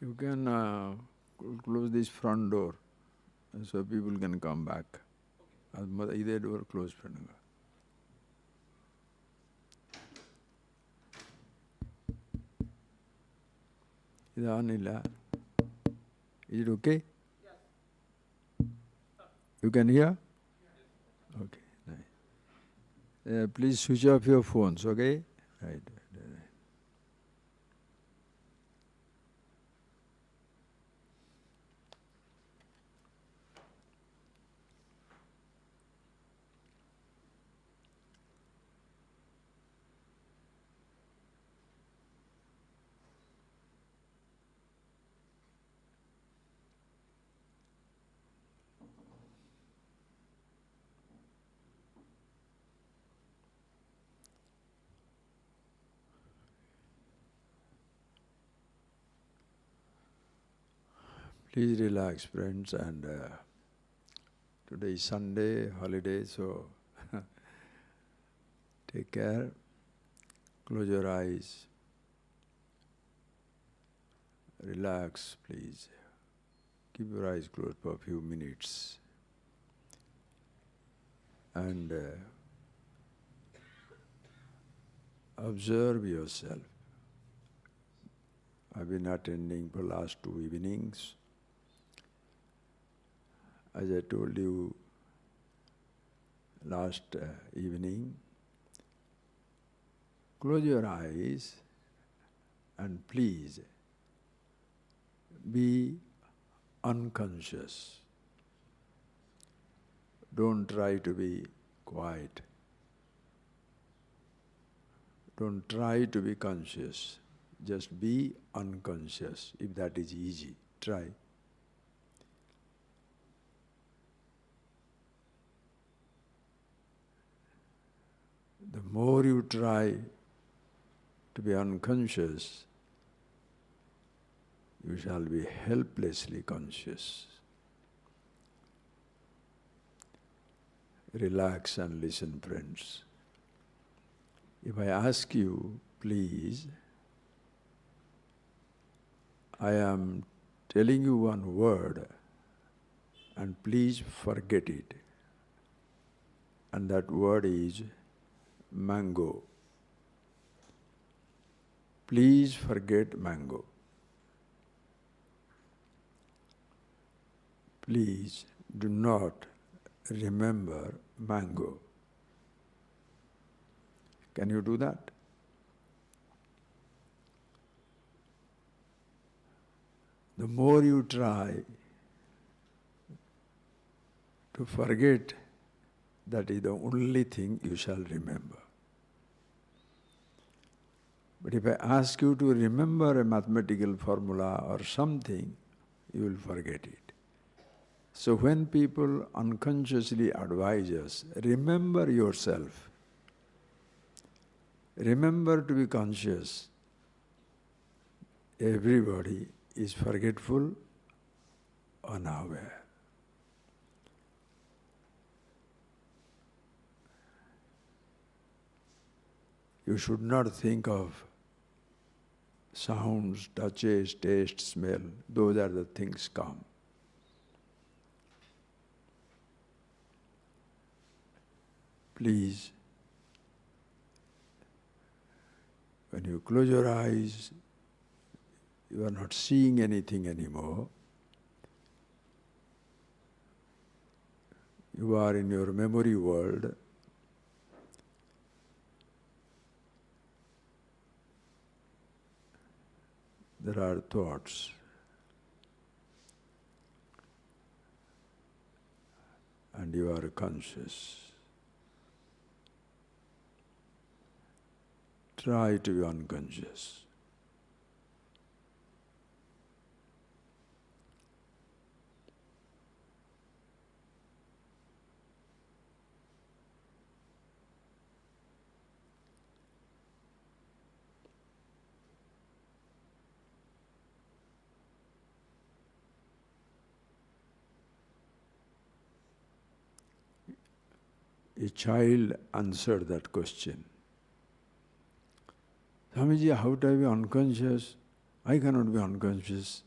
You can close this front door so people can come back. Idhe door close pannunga. Is it okay? Yes. You can hear? Yes. Okay, nice. Please switch off your phones, okay? Right. Please relax, friends, and today is Sunday, holiday, so take care. Close your eyes. Relax, please. Keep your eyes closed for a few minutes. And observe yourself. I've been attending for last 2 evenings. As I told you last evening, close your eyes and please be unconscious. Don't try to be quiet. Don't try to be conscious. Just be unconscious, if that is easy. Try. The more you try to be unconscious, you shall be helplessly conscious. Relax and listen, friends. If I ask you, please, I am telling you one word, and please forget it. And that word is mango. Please forget mango. Please do not remember mango. Can you do that? The more you try to forget, that is the only thing you shall remember. But if I ask you to remember a mathematical formula or something, you will forget it. So when people unconsciously advise us, remember yourself, remember to be conscious, everybody is forgetful, unaware. You should not think of sounds, touches, taste, smell. Those are the things come. Please, when you close your eyes, you are not seeing anything anymore. You are in your memory world. There are thoughts. And you are conscious. Try to be unconscious. A child answered that question. Swamiji, how do I be unconscious? I cannot be unconscious.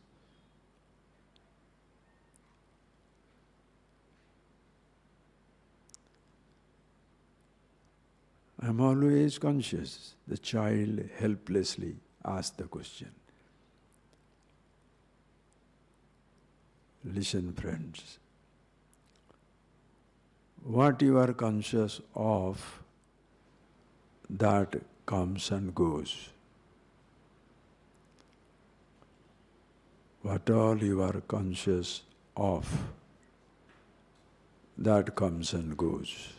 I am always conscious. The child helplessly asks the question. Listen, friends. What you are conscious of, that comes and goes. What all you are conscious of, that comes and goes.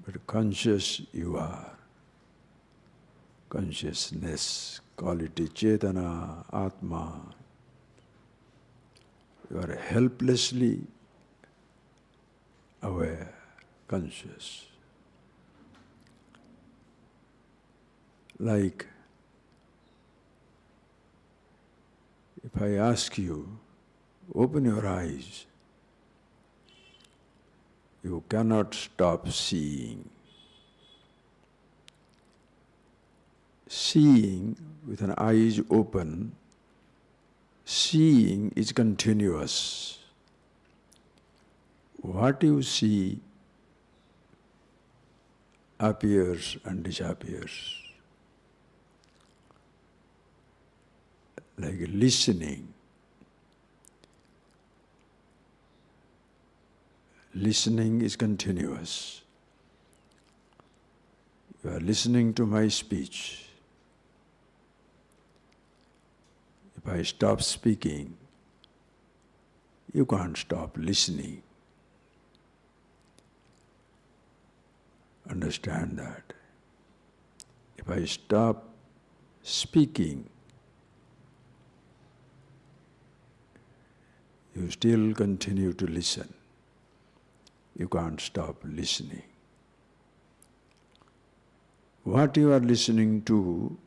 But conscious you are. Consciousness, call it Chetana, Atma. You are helplessly aware, conscious. Like, if I ask you, open your eyes, you cannot stop seeing. Seeing with an eyes open, seeing is continuous. What you see appears and disappears. Like listening. Listening is continuous. You are listening to my speech. If I stop speaking, you can't stop listening. Understand that. If I stop speaking, you still continue to listen. You can't stop listening. What you are listening to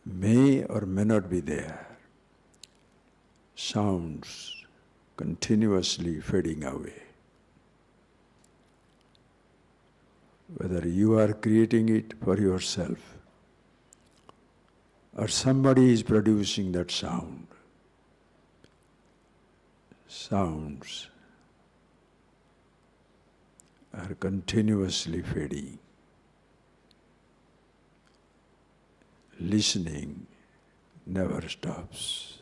may or may not be there. Sounds continuously fading away. Whether you are creating it for yourself or somebody is producing that sound. Sounds are continuously fading. Listening never stops.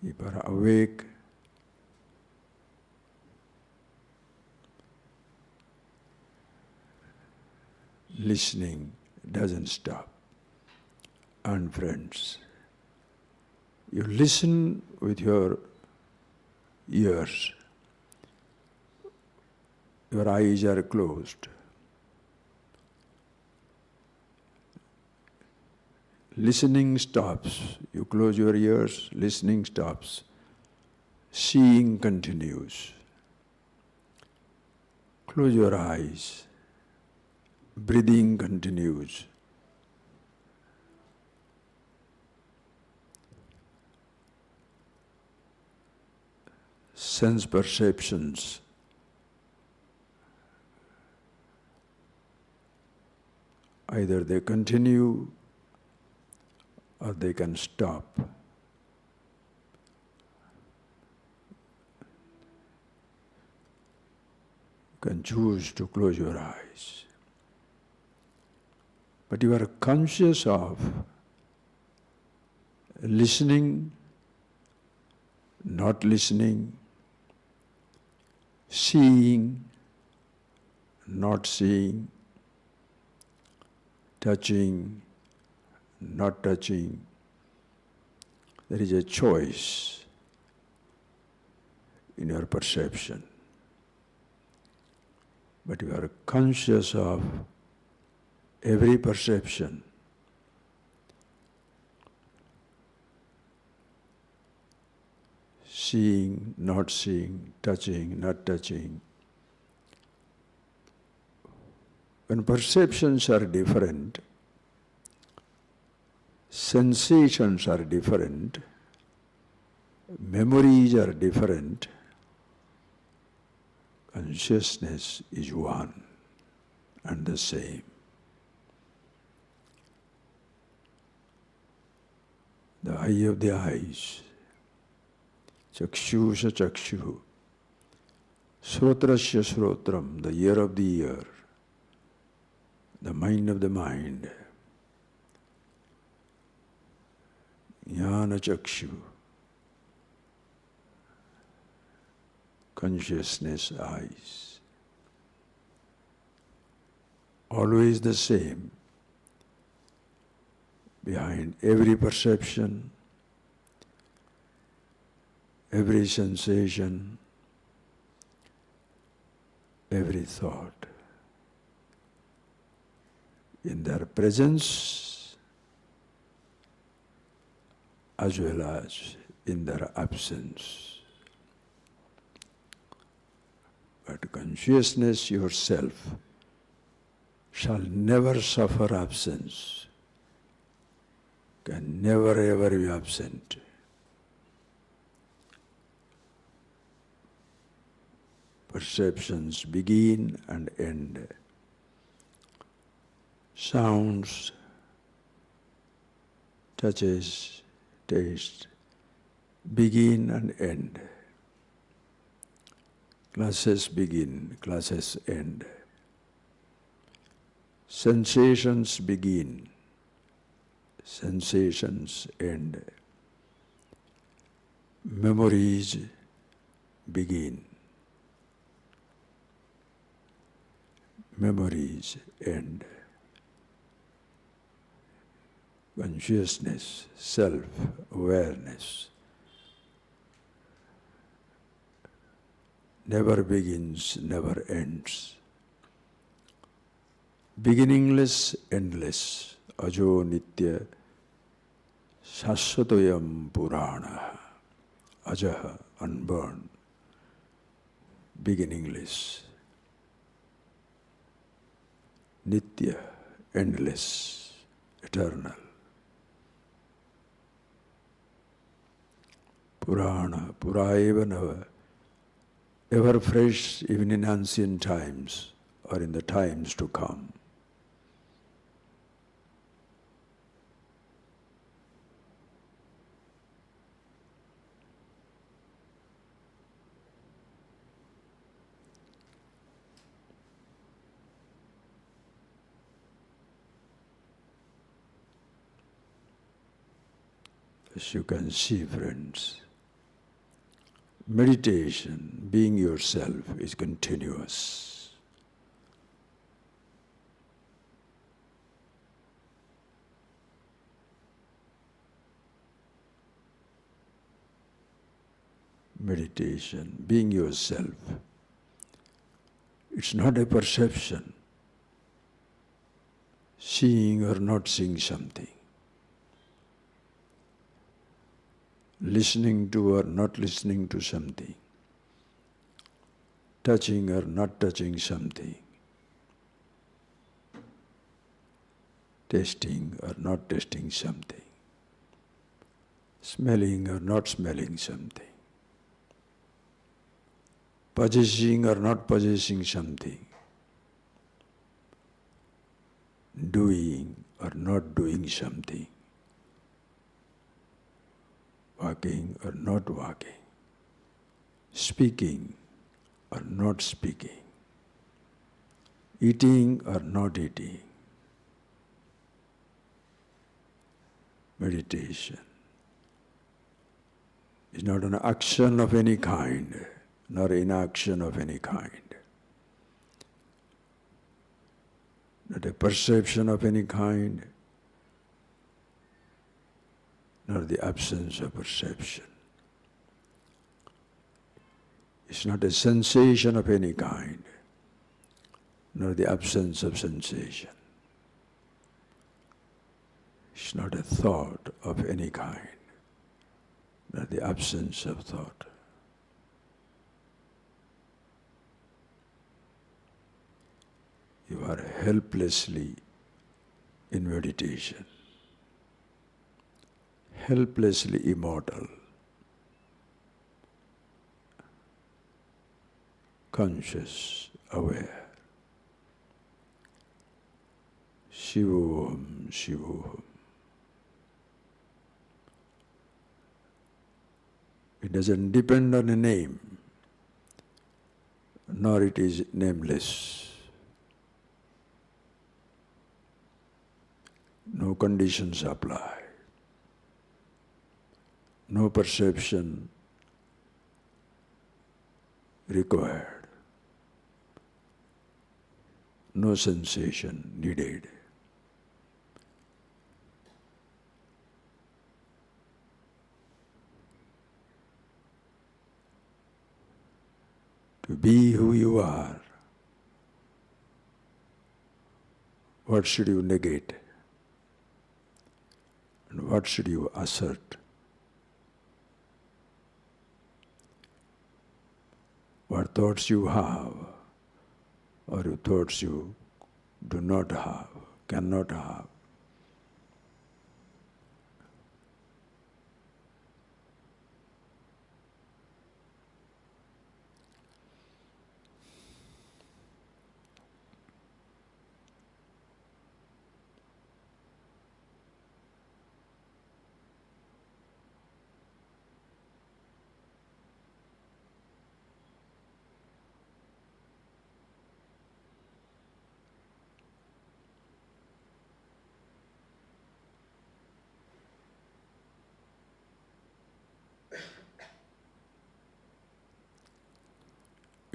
If you are awake, listening doesn't stop. And friends, you listen with your ears. Your eyes are closed. Listening stops. You close your ears, listening stops. Seeing continues. Close your eyes. Breathing continues. Sense perceptions either they continue or they can stop. You can choose to close your eyes. But you are conscious of listening, not listening, seeing, not seeing, touching, not touching. There is a choice in your perception. But you are conscious of every perception. Seeing, not seeing, touching, not touching. When perceptions are different, sensations are different, memories are different, consciousness is one and the same. The eye of the eyes, Chakshusha chakshu. Srotrasya srotram, the ear of the ear. The mind of the mind. Jnana chakshu. Consciousness eyes. Always the same. Behind every perception, every sensation, every thought, in their presence as well as in their absence. But consciousness yourself shall never suffer absence, can never ever be absent. Perceptions begin and end. Sounds, touches, taste, begin and end. Classes begin, classes end. Sensations begin, sensations end. Memories begin, memories end. Consciousness, self-awareness never begins, never ends. Beginningless, endless, ajo nitya, sasvatoyam purana, ajaha, unborn, beginningless, nitya, endless, eternal. Purana, puraeva nava, ever fresh even in ancient times or in the times to come. As you can see, friends, meditation, being yourself, is continuous. Meditation, being yourself, it's not a perception, seeing or not seeing something, listening to or not listening to something, touching or not touching something, tasting or not tasting something, smelling or not smelling something, possessing or not possessing something, doing or not doing something, walking or not walking, speaking or not speaking, eating or not eating. Meditation is not an action of any kind, nor inaction of any kind, not a perception of any kind, nor the absence of perception. It's not a sensation of any kind, nor the absence of sensation. It's not a thought of any kind, nor the absence of thought. You are helplessly in meditation, helplessly immortal, conscious, aware. Shivoham, Shivoham. In doesn't depend on a name, nor it is nameless. No conditions apply. No perception required. No sensation needed. To be who you are, what should you negate? And what should you assert? What thoughts you have, or thoughts you do not have, cannot have.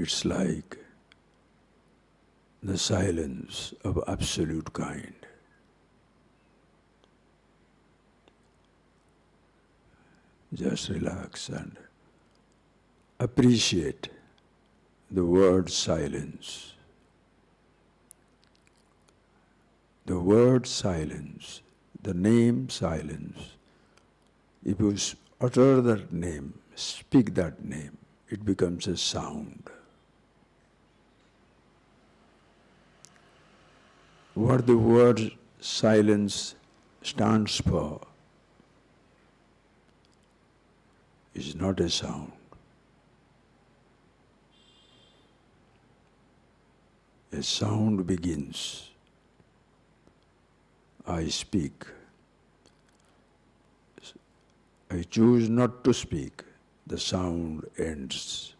It's like the silence of absolute kind. Just relax and appreciate the word silence. The word silence, the name silence, if you utter that name, speak that name, it becomes a sound. What the word silence stands for is not a sound. A sound begins. I speak. I choose not to speak. The sound ends.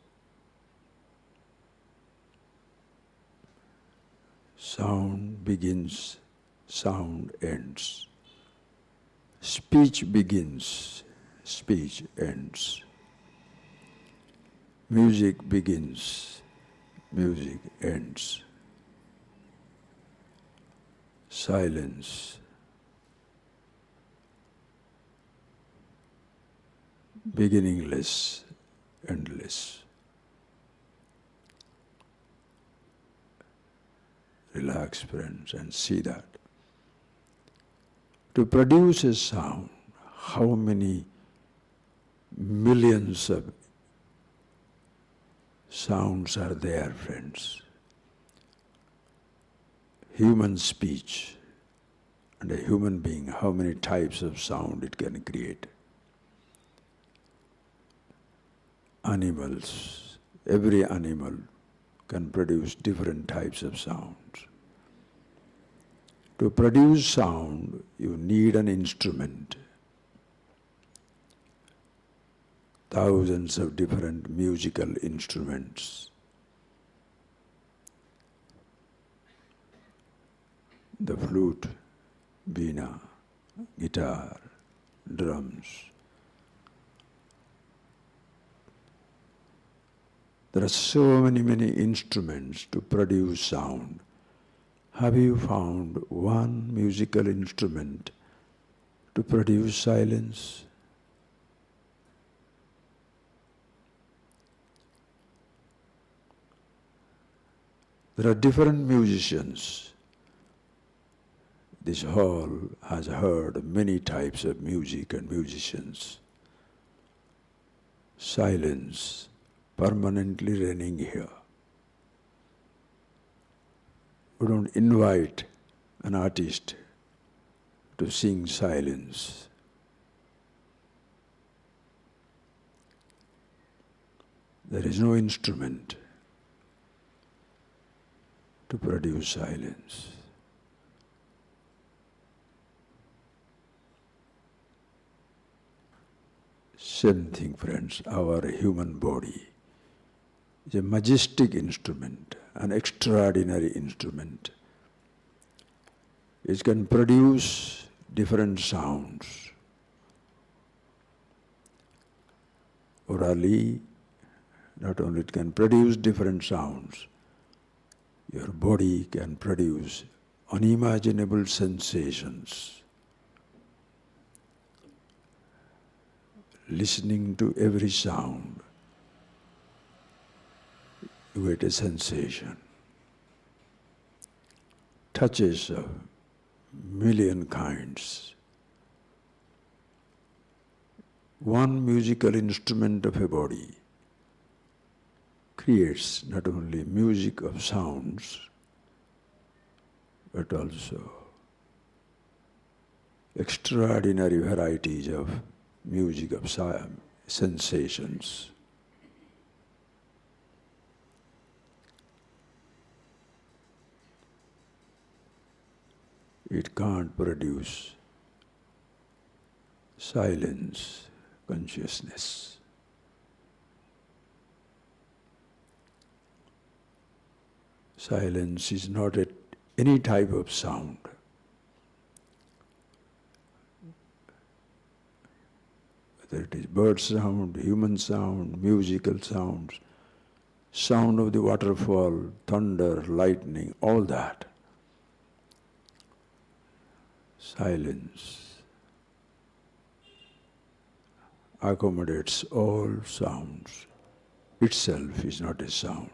Sound begins, sound ends. Speech begins, speech ends. Music begins, music ends. Silence beginningless, endless. Relax, friends, and see that. To produce a sound, how many millions of sounds are there, friends? Human speech and a human being, how many types of sound it can create? Animals, every animal can produce different types of sounds. To produce sound, you need an instrument. Thousands of different musical instruments. The flute, veena, guitar, drums. There are so many instruments to produce sound. Have you found one musical instrument to produce silence? There are different musicians. This hall has heard many types of music and musicians. Silence permanently reigning here. We don't invite an artist to sing silence. There is no instrument to produce silence. Same thing, friends, our human body is a majestic instrument, an extraordinary instrument. It can produce different sounds. Orally, not only it can produce different sounds, your body can produce unimaginable sensations. Listening to every sound, you get a sensation. Touches of million kinds. One musical instrument of a body creates not only music of sounds, but also extraordinary varieties of music of sensations. It can't produce silence, consciousness. Silence is not any type of sound. Whether it is bird sound, human sound, musical sounds, sound of the waterfall, thunder, lightning, all that. Silence accommodates all sounds. Itself is not a sound.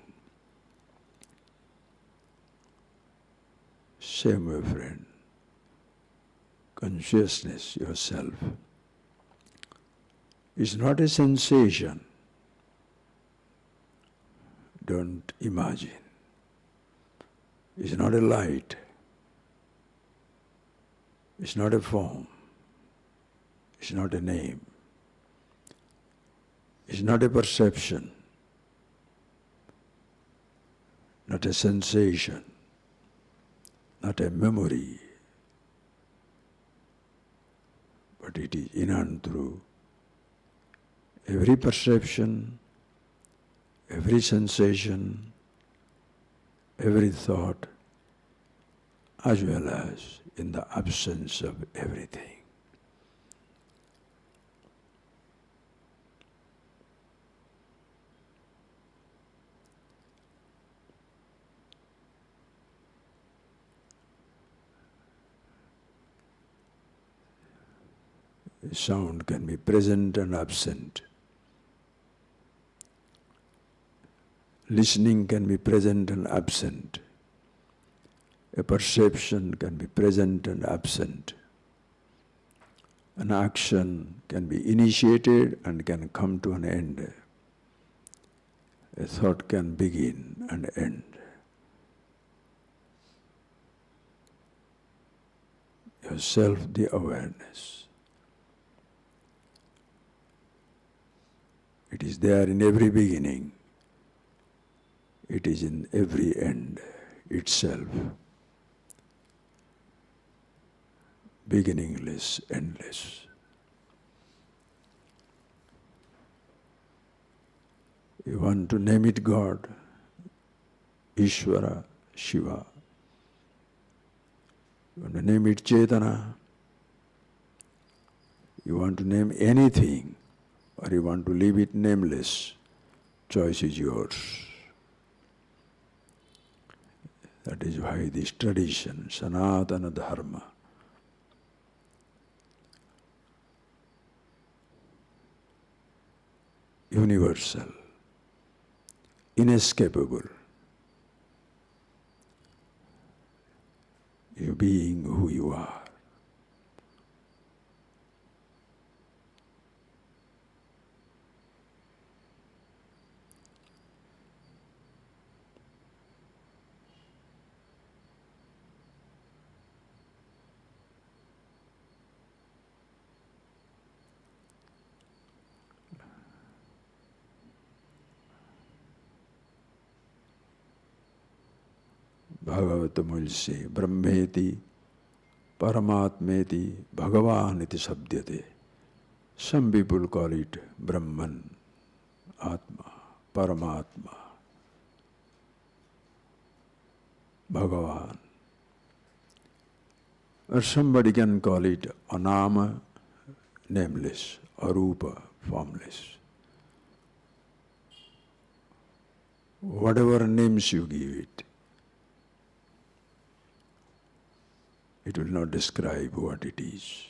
Same way, friend. Consciousness, yourself, is not a sensation. Don't imagine. It's not a light. It's not a form. It's not a name. It's not a perception. Not a sensation. Not a memory. But it is in and through every perception, every sensation, every thought, as well as in the absence of everything. Sound can be present and absent. Listening can be present and absent. A perception can be present and absent. An action can be initiated and can come to an end. A thought can begin and end. Yourself, the awareness. It is there in every beginning. It is in every end itself. Beginningless, endless. You want to name it God, Ishvara, Shiva. You want to name it Chetana. You want to name anything, or you want to leave it nameless. Choice is yours. That is why this tradition, Sanatana Dharma, universal, inescapable, you being who you are. Bhagavata Mulsi, Brahmeti, Paramatmeti, Bhagavan iti sabdyate. Some people call it Brahman, Atma, Paramatma, Bhagavan. Or somebody can call it Anama, nameless, Arupa, formless. Whatever names you give it, it will not describe what it is.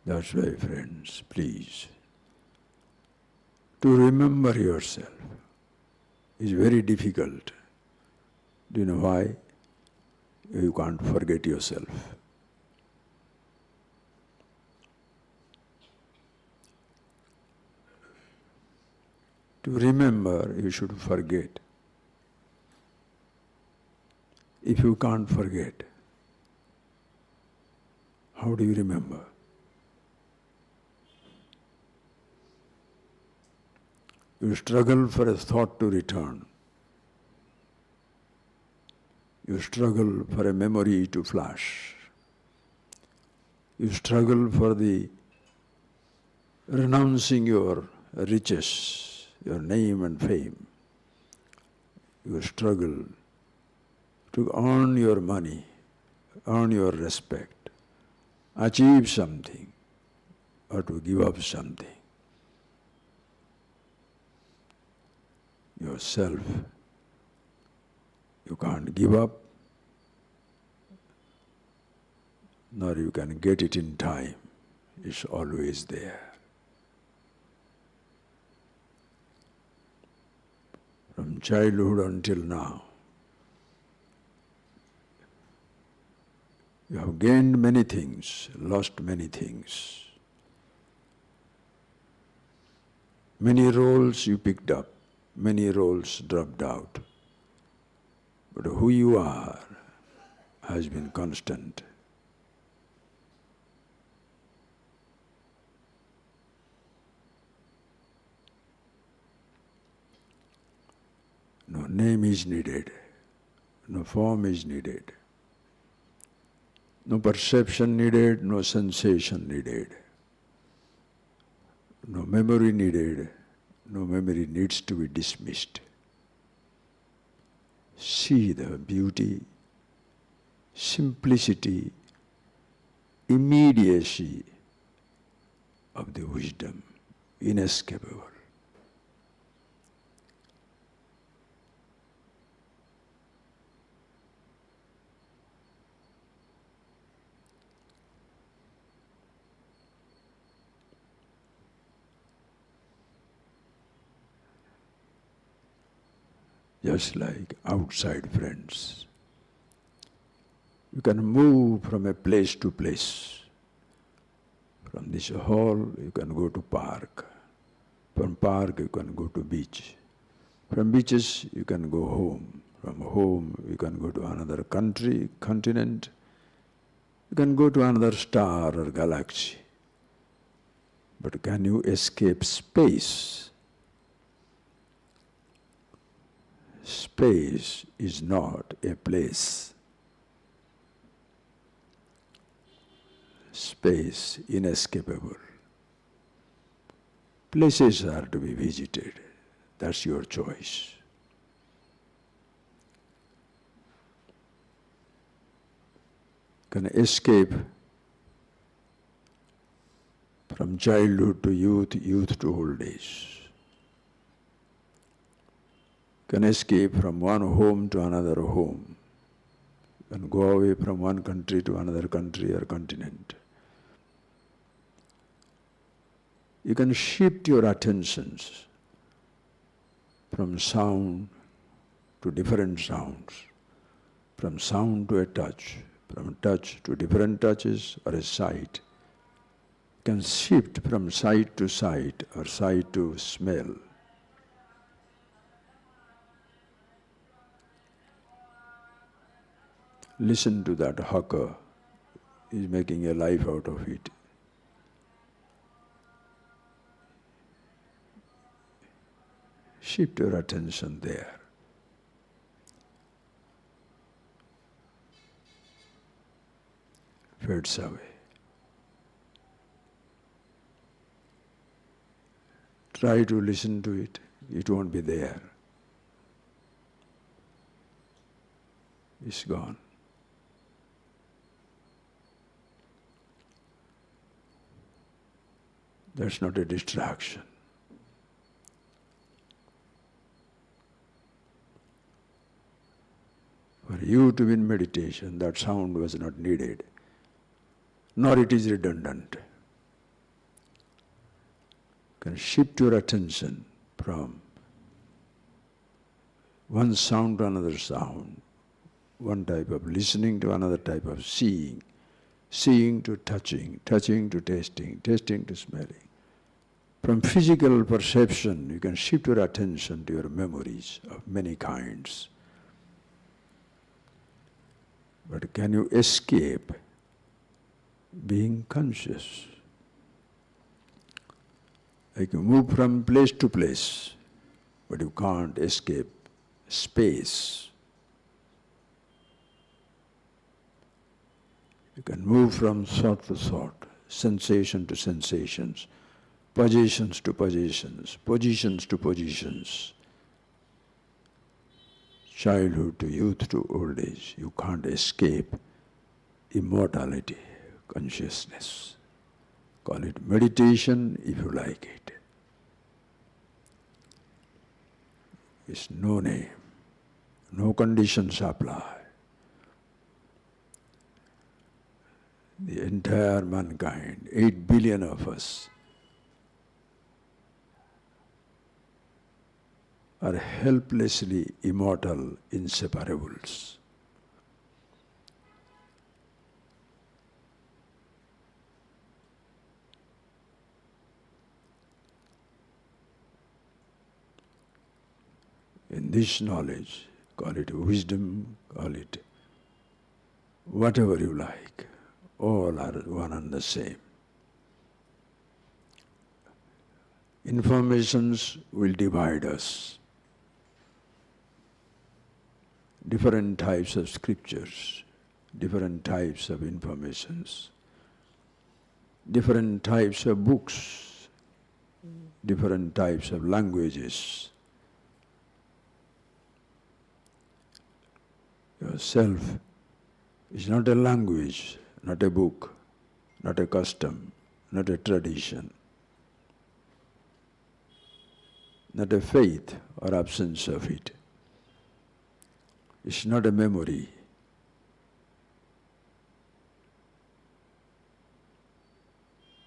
That's why, friends, please, to remember yourself is very difficult. Do you know why? You can't forget yourself. To remember, you should forget. If you can't forget, how do you remember? You struggle for a thought to return. You struggle for a memory to flash. You struggle for the renouncing your riches, your name and fame. You struggle to earn your money, earn your respect, achieve something, or to give up something. Yourself, you can't give up, nor you can get it in time. It's always there. From childhood until now, you have gained many things, lost many things. Many roles you picked up, many roles dropped out. But who you are has been constant. No name is needed, no form is needed, no perception needed, no sensation needed, no memory needed, no memory needs to be dismissed. See the beauty, simplicity, immediacy of the wisdom, inescapable. Just like outside friends. You can move from a place to place. From this hall, you can go to park. From park, you can go to beach. From beaches, you can go home. From home, you can go to another country, continent. You can go to another star or galaxy. But can you escape space? Space is not a place. Space inescapable. Places are to be visited. That's your choice. Can escape from childhood to youth, youth to old age. Can escape from one home to another home. Can go away from one country to another country or continent. You can shift your attentions from sound to different sounds, from sound to a touch, from touch to different touches or a sight. You can shift from sight to sight or sight to smell. listen to that hawker. He's making a life out of it. Shift your attention there. Fades away. Try to listen to it. It won't be there. It's gone. That's not a distraction. For you to be in meditation, that sound was not needed, nor it is redundant. You can shift your attention from one sound to another sound, one type of listening to another type of seeing, seeing to touching, touching to tasting, tasting to smelling. From physical perception, you can shift your attention to your memories of many kinds. But can you escape being conscious? Like you move from place to place, but you can't escape space. You can move from thought to thought, sensation to sensations, positions to positions, positions to positions, childhood to youth to old age. You can't escape immortality, consciousness. Call it meditation if you like it. It's no name, no conditions apply. The entire mankind, 8 billion of us, are helplessly immortal inseparables. In this knowledge, call it wisdom, call it whatever you like, all are one and the same. Informations will divide us. Different types of scriptures, different types of informations, different types of books, different types of languages. Yourself is not a language, not a book, not a custom, not a tradition, not a faith or absence of it. It's not a memory.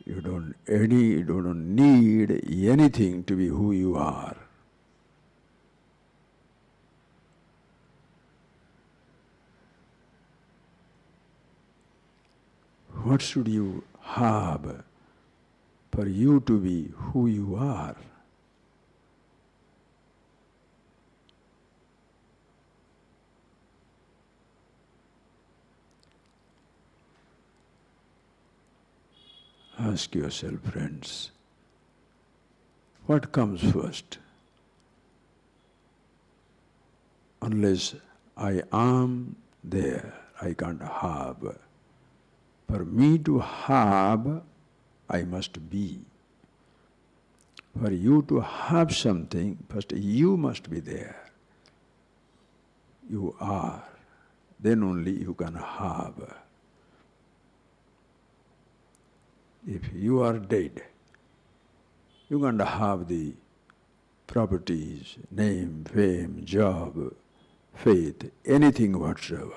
You don't need anything to be who you are. What should you have for you to be who you are? Ask yourself, friends, what comes first? Unless I am there, I can't have. For me to have, I must be. For you to have something, first you must be there. You are. Then only you can have. If you are dead, you can't have the properties, name, fame, job, faith, anything whatsoever.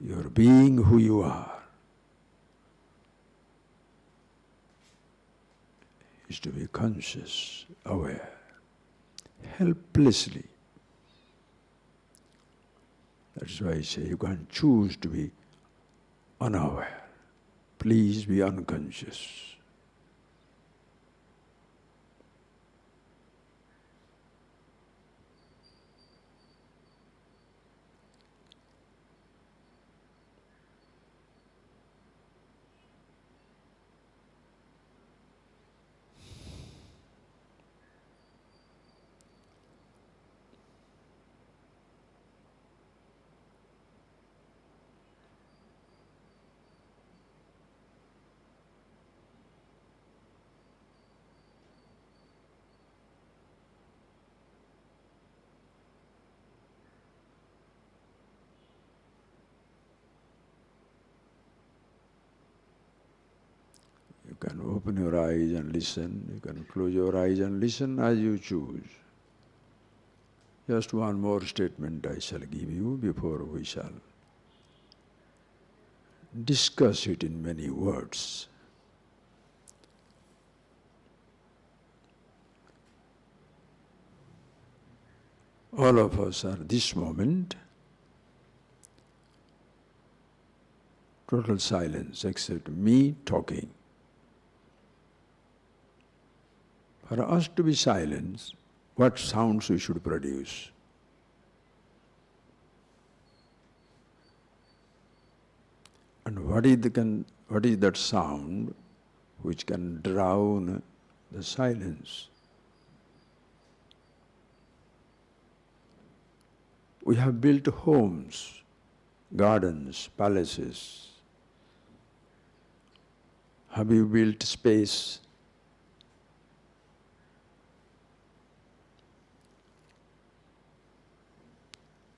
Your being who you are is to be conscious, aware, helplessly. That's why I say you can't choose to be unaware. Please be unconscious. can open your eyes and listen. You can close your eyes and listen as you choose. Just one more statement I shall give you before we shall discuss it in many words. All of us are this moment, total silence except me talking. For us to be silent, what sounds we should produce? And what is that sound which can drown the silence? We have built homes, gardens, palaces. Have you built space?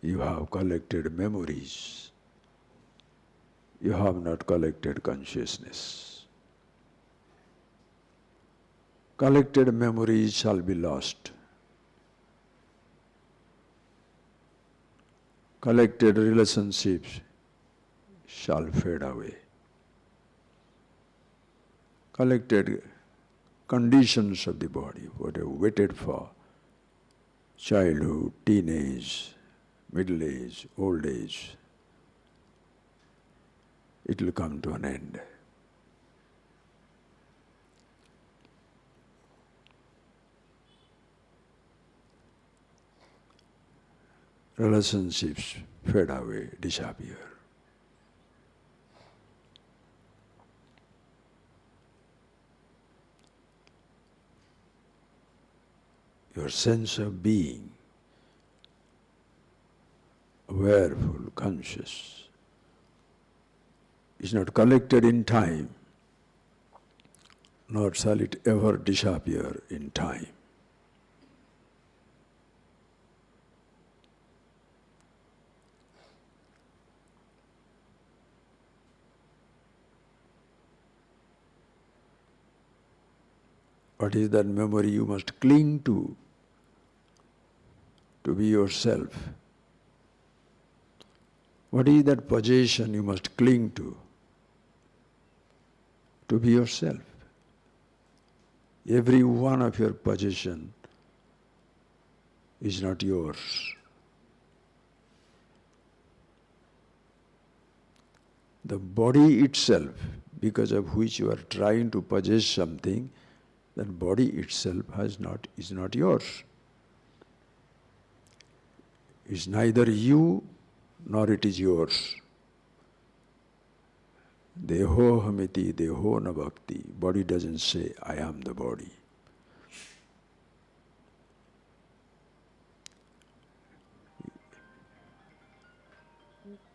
You have collected memories. You have not collected consciousness. Collected memories shall be lost. Collected relationships shall fade away. Collected conditions of the body, what you waited for, childhood, teenage, middle age, old age, it will come to an end. Relationships fade away, disappear. Your sense of being, awareful, conscious, is not collected in time, nor shall it ever disappear in time. What is that memory you must cling to be yourself? What is that possession you must cling to be yourself? Every one of your possession is not yours. The body itself, because of which you are trying to possess something, that body itself is not yours. It's neither you nor it is yours. Deho hamiti deho na bhakti. Body doesn't say, I am the body.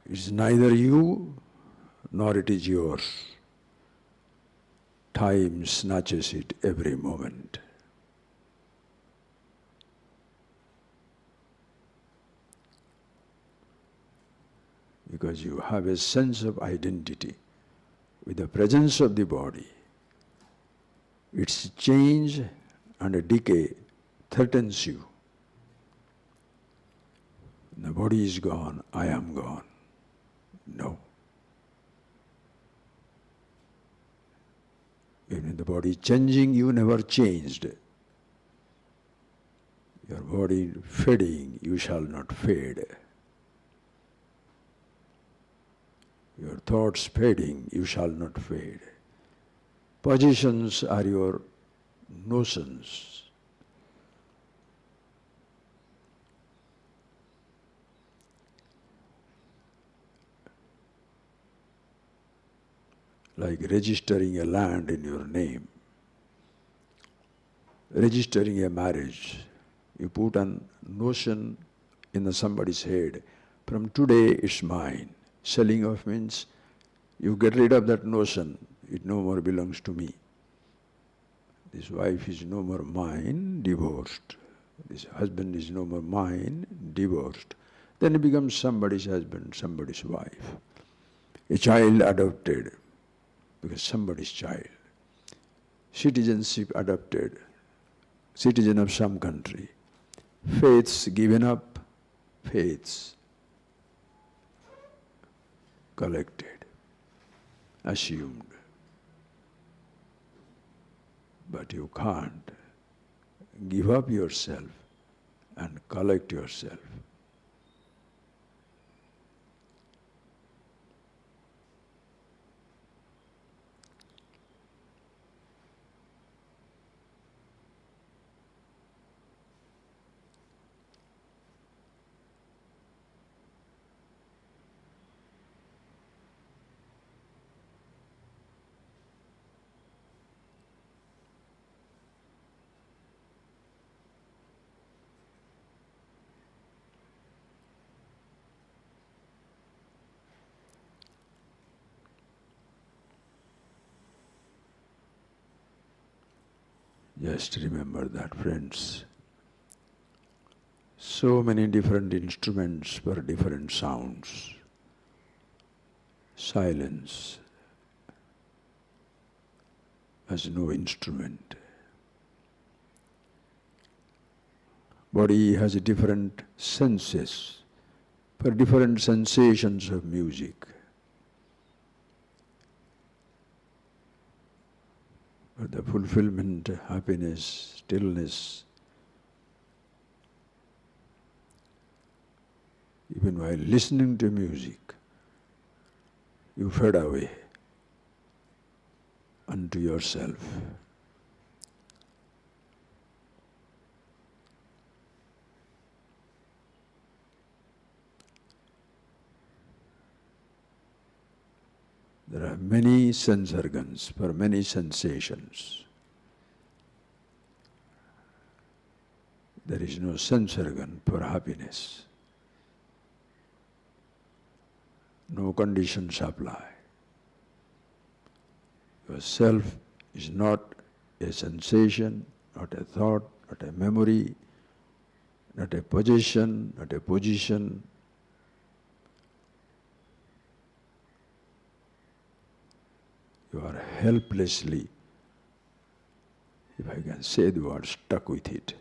It's neither you nor it is yours. Time snatches it every moment. Because you have a sense of identity with the presence of the body. Its change and a decay threatens you. The body is gone, I am gone. No. Even the body changing, you never changed. Your body fading, you shall not fade. Your thoughts fading, you shall not fade. Positions are your notions. Like registering a land in your name, registering a marriage. You put a notion in somebody's head, from today it's mine. Selling off means you get rid of that notion, it no more belongs to me. This wife is no more mine, divorced. This husband is no more mine, divorced. Then he becomes somebody's husband, somebody's wife. A child adopted, because somebody's child. citizenship adopted, citizen of some country, faiths given up, faiths collected, assumed. But you can't give up yourself and collect yourself. Just remember that, friends. So many different instruments for different sounds. Silence has no instrument. Body has different senses for different sensations of music. For the fulfillment, happiness, stillness, even while listening to music, you fade away unto yourself. There are many sense organs for many sensations. There is no sense organ for happiness. No conditions apply. Yourself is not a sensation, not a thought, not a memory, not a possession, not a position. You are helplessly, if I can say the word, stuck with it.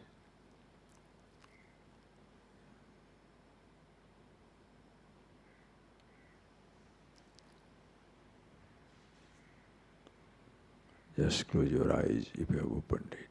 Just close your eyes if you have opened it.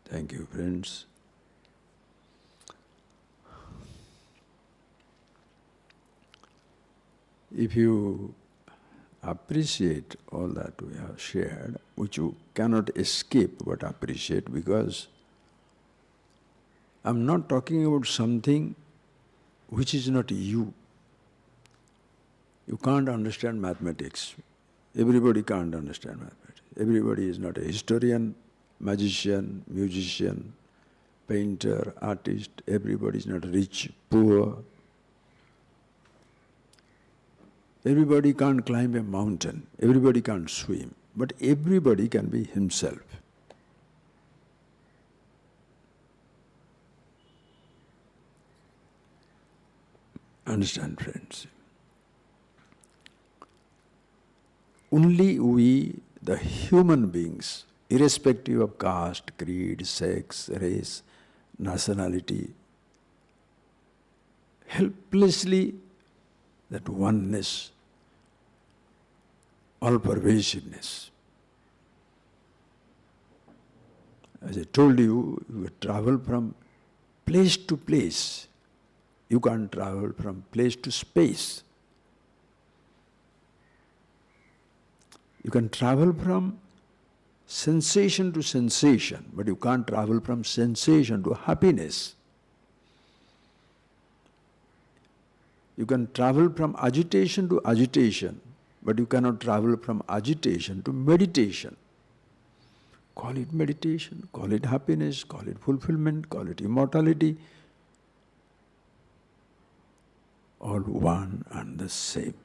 Thank you, friends. If you appreciate all that we have shared, which you cannot escape but appreciate, because I'm not talking about something which is not you. You can't understand mathematics. Everybody can't understand mathematics. Everybody is not a historian, magician, musician, painter, artist. Everybody is not rich, poor. Everybody can't climb a mountain. Everybody can't swim. But everybody can be himself. Understand, friends? Only we, the human beings, irrespective of caste, creed, sex, race, nationality, helplessly that oneness, all-pervasiveness. As I told you, you travel from place to place. You can't travel from place to space. You can travel from sensation to sensation, but you can't travel from sensation to happiness. You can travel from agitation to agitation, but you cannot travel from agitation to meditation. Call it meditation, call it happiness, call it fulfillment, call it immortality. All one and the same.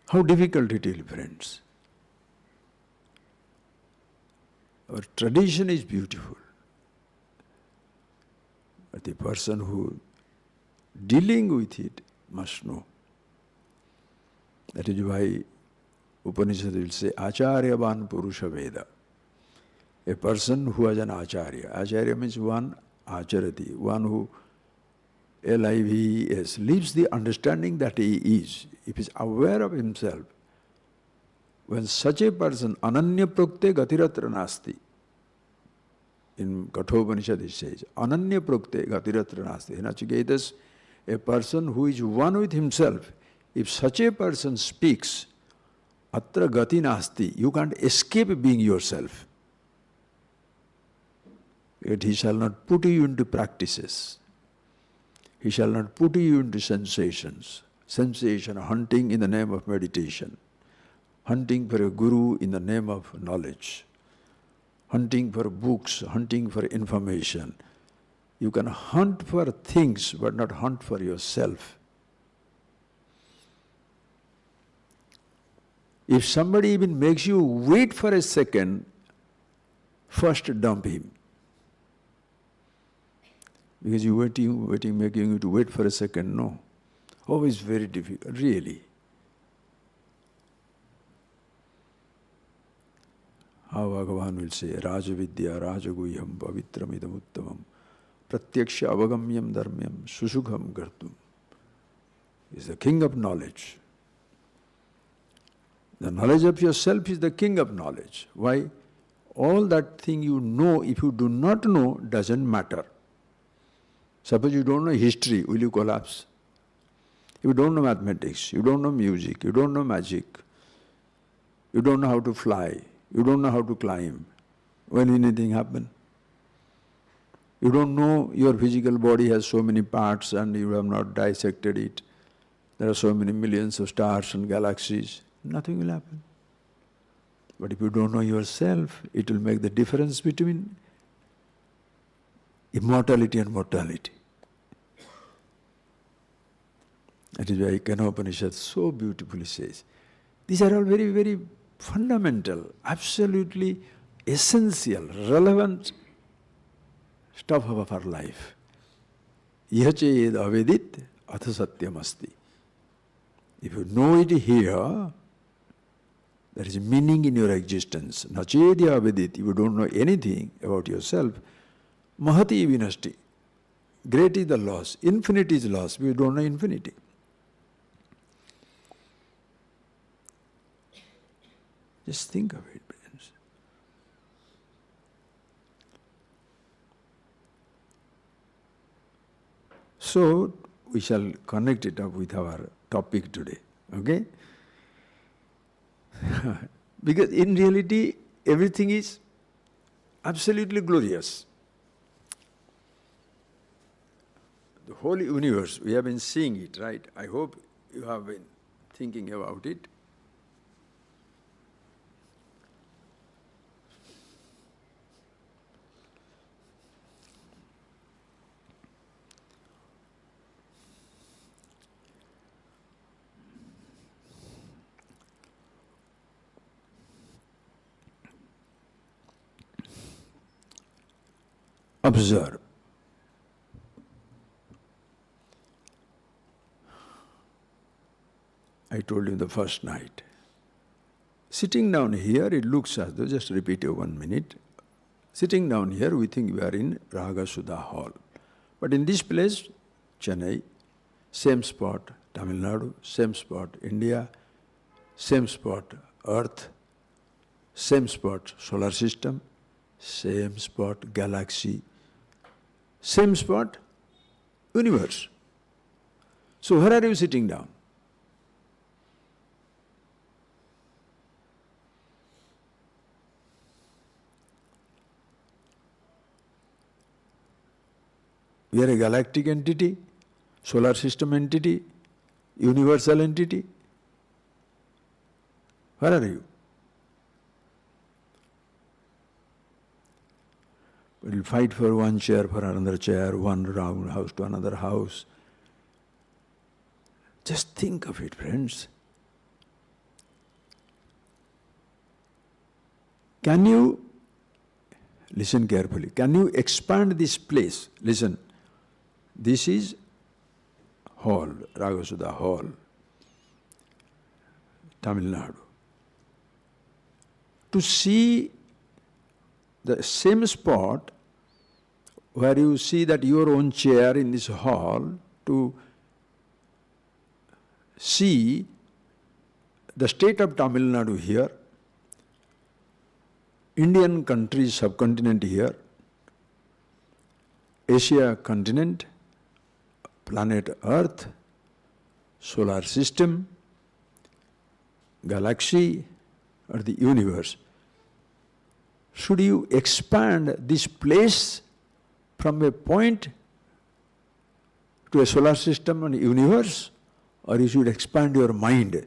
How difficult it is, friends. Our tradition is beautiful. But the person who dealing with it must know. That is why Upanishad will say, Acharyavan Purusha Veda. A person who has an Acharya. Acharya means one Acharati, one who lives, lives the understanding that he is. If he is aware of himself, when such a person, Ananya Prokte Gatiratra Nasti, in Kathopanishad it says, Ananya Prokte Gatiratra Nasti. In Nachiketas, a person who is one with himself, if such a person speaks, Atra Gati Nasti, you can't escape being yourself. Yet he shall not put you into practices. He shall not put you into sensations. Sensation, hunting in the name of meditation. Hunting for a guru in the name of knowledge. Hunting for books, hunting for information. You can hunt for things, but not hunt for yourself. If somebody even makes you wait for a second, first dump him. Because you waiting, making you to wait for a second, no. Oh, it's very difficult, really. How Bhagavan will say, Rajavidya, Rajaguhyam, Pavitramidam Uttamam, Pratyaksha Avagamyam Dharmyam, Susukham Gartum. He is the king of knowledge. The knowledge of yourself is the king of knowledge. Why? All that thing you know, if you do not know, doesn't matter. Suppose you don't know history, will you collapse? If you don't know mathematics, you don't know music, you don't know magic, you don't know how to fly, you don't know how to climb, will anything happen? You don't know your physical body has so many parts and you have not dissected it. There are so many millions of stars and galaxies. Nothing will happen. But if you don't know yourself, it will make the difference between immortality and mortality. That is why Kena Upanishad so beautifully says, these are all very, very fundamental, absolutely essential, relevant stuff of our life. Ihachayed avedit atha satyam asti. If you know it here, there is meaning in your existence. Nachedya avedit, if you don't know anything about yourself, mahati vinasti. Great is the loss, infinite is loss, we don't know infinity. Just think of it, friends. So, we shall connect it up with our topic today, okay? Because in reality, everything is absolutely glorious. The whole universe, we have been seeing it, right? I hope you have been thinking about it. Observe. I told you the first night. Sitting down here, it looks as though, just repeat it 1 minute. Sitting down here, we think we are in Ragasudha Hall. But in this place, Chennai, same spot, Tamil Nadu, same spot, India, same spot, Earth, same spot, solar system, same spot, galaxy, same spot, universe. So where are you sitting down? We are a galactic entity, solar system entity, universal entity. Where are you? We'll fight for one chair for another chair, one round house to another house. Just think of it, friends. Can you, listen carefully, can you expand this place? Listen, this is hall, Ragasudha Hall, Tamil Nadu. To see the same spot where you see that your own chair in this hall, to see the state of Tamil Nadu here, Indian country subcontinent here, Asia continent, planet Earth, solar system, galaxy, or the universe. Should you expand this place from a point to a solar system and universe, or you should expand your mind?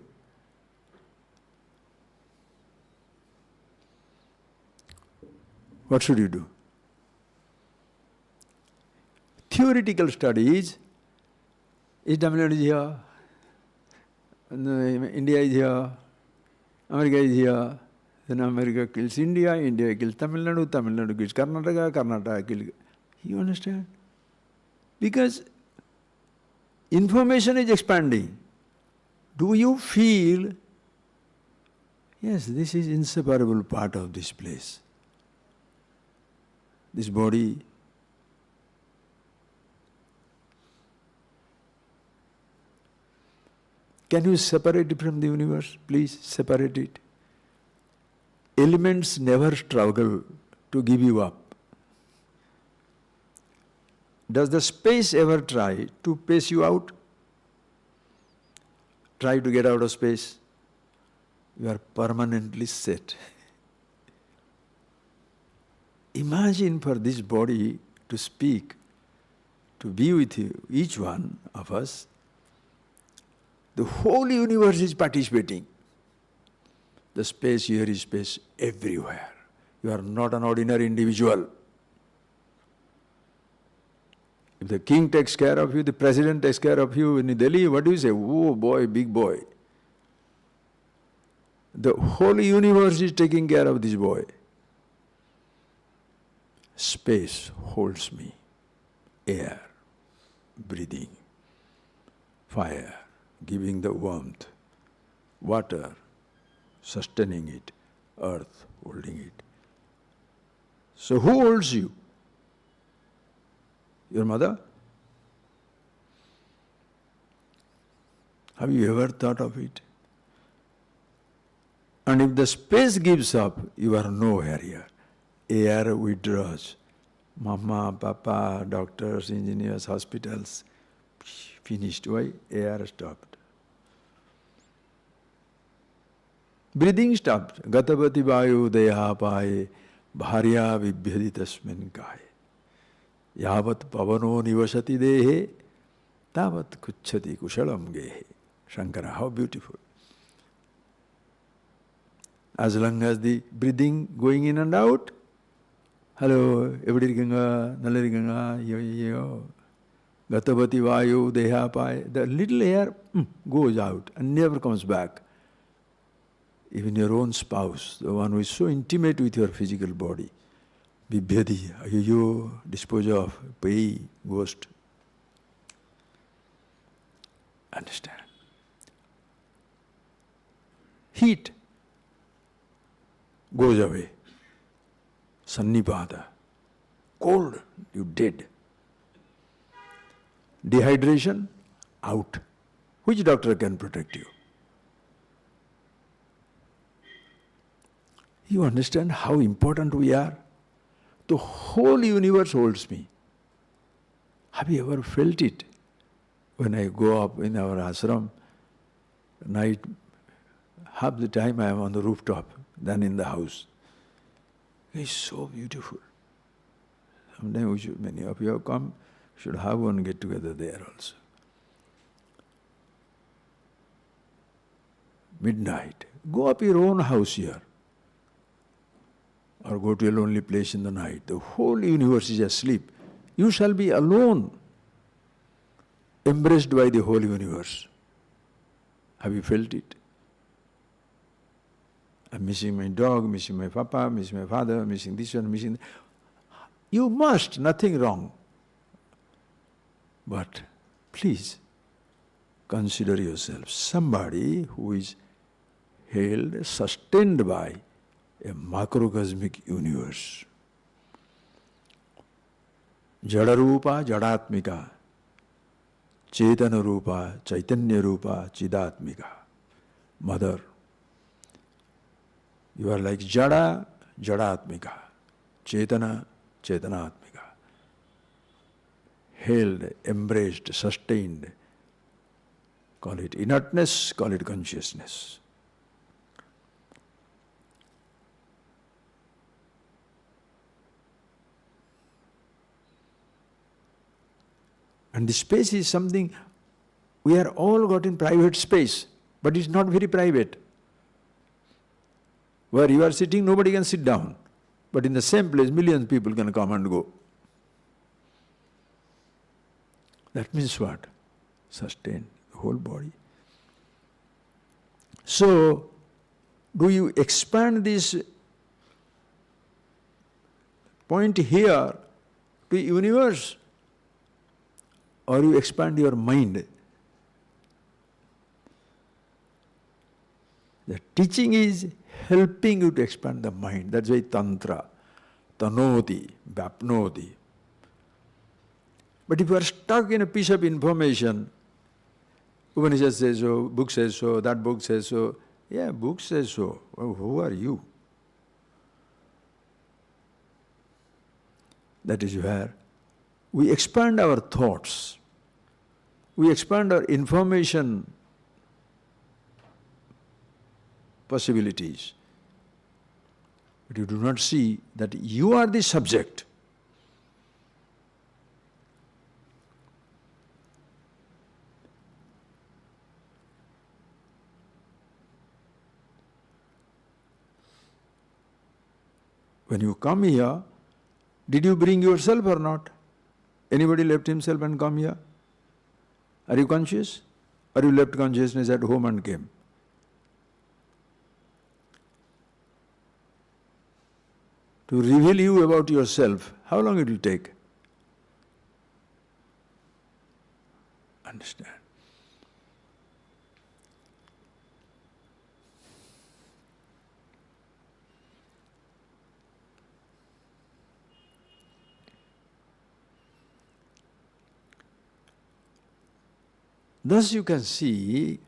What should you do? Theoretical studies, is Tamil Nadu here, India is here, America is here, then America kills India, India kills Tamil Nadu, Tamil Nadu kills Karnataka, Karnataka kills... You understand? Because information is expanding. Do you feel, yes, this is inseparable part of this place. This body, can you separate it from the universe? Please separate it. Elements never struggle to give you up. Does the space ever try to pace you out? Try to get out of space. You are permanently set. Imagine for this body to speak, to be with you, each one of us. The whole universe is participating. The space here is space everywhere. You are not an ordinary individual. If the king takes care of you, the president takes care of you in Delhi, what do you say? Oh boy, big boy. The whole universe is taking care of this boy. Space holds me. Air, breathing, fire, giving the warmth, water, sustaining it, earth, holding it. So who holds you? Your mother? Have you ever thought of it? And if the space gives up, you are nowhere here. Air withdraws. Mama, papa, doctors, engineers, hospitals, finished. Why? Air stopped. Breathing stopped. Gatavati vayu deha paye bharya vibhyaditasmin kaye. Yavat pavano nivasati dehe tavat kuchati kushalam gehe. Shankara, how beautiful. As long as the breathing going in and out, hello, everybody ganga, nalari ganga, yo yo. Gatavati vayu deha paye. The little air goes out and never comes back. Even your own spouse, the one who is so intimate with your physical body, Vibhyadi, ayo, dispose of, pay, ghost. Understand? Heat goes away. Sannipada. Cold, you dead. Dehydration, out. Which doctor can protect you? You understand how important we are? The whole universe holds me. Have you ever felt it? When I go up in our ashram, night, half the time I am on the rooftop than in the house. It's so beautiful. Sometime many of you have come, should have one get together there also. Midnight, go up your own house here. or go to a lonely place in the night. The whole universe is asleep. You shall be alone, embraced by the whole universe. Have you felt it? I'm missing my dog, missing my papa, missing my father, missing this one, missing that. You must, nothing wrong. But please consider yourself somebody who is held, sustained by a macrocosmic universe. Jada Rupa, Jadatmika. Chetana Rupa, Chaitanya Rupa, Chidatmika. Mother, you are like Jada, Jadatmika. Chetana, Chetanatmika. Held, embraced, sustained. Call it inertness, call it consciousness. And the space is something, we are all got in private space, but it's not very private. Where you are sitting, nobody can sit down. But in the same place, millions of people can come and go. That means what? Sustain the whole body. So, do you expand this point here to universe? Or you expand your mind? The teaching is helping you to expand the mind. That's why Tantra, Tanoti, Vapnoti. But if you are stuck in a piece of information, Upanishad says so, book says so, that book says so. Yeah, book says so. Well, who are you? That is where we expand our thoughts. We expand our information possibilities. But you do not see that you are the subject. When you come here, did you bring yourself or not? Anybody left himself and come here? Are you conscious? Or you left consciousness at home and came? To reveal you about yourself, how long it will take? Understand? Thus you can see,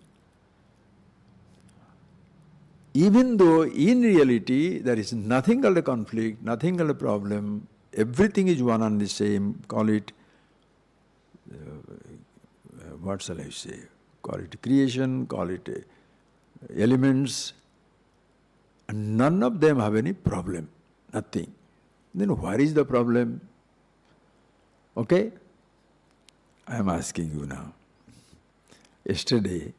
even though in reality there is nothing called a conflict, nothing called a problem, everything is one and the same, call it, what shall I say, call it creation, call it elements, and none of them have any problem, nothing. Then where is the problem? Okay? I am asking you now. Yesterday,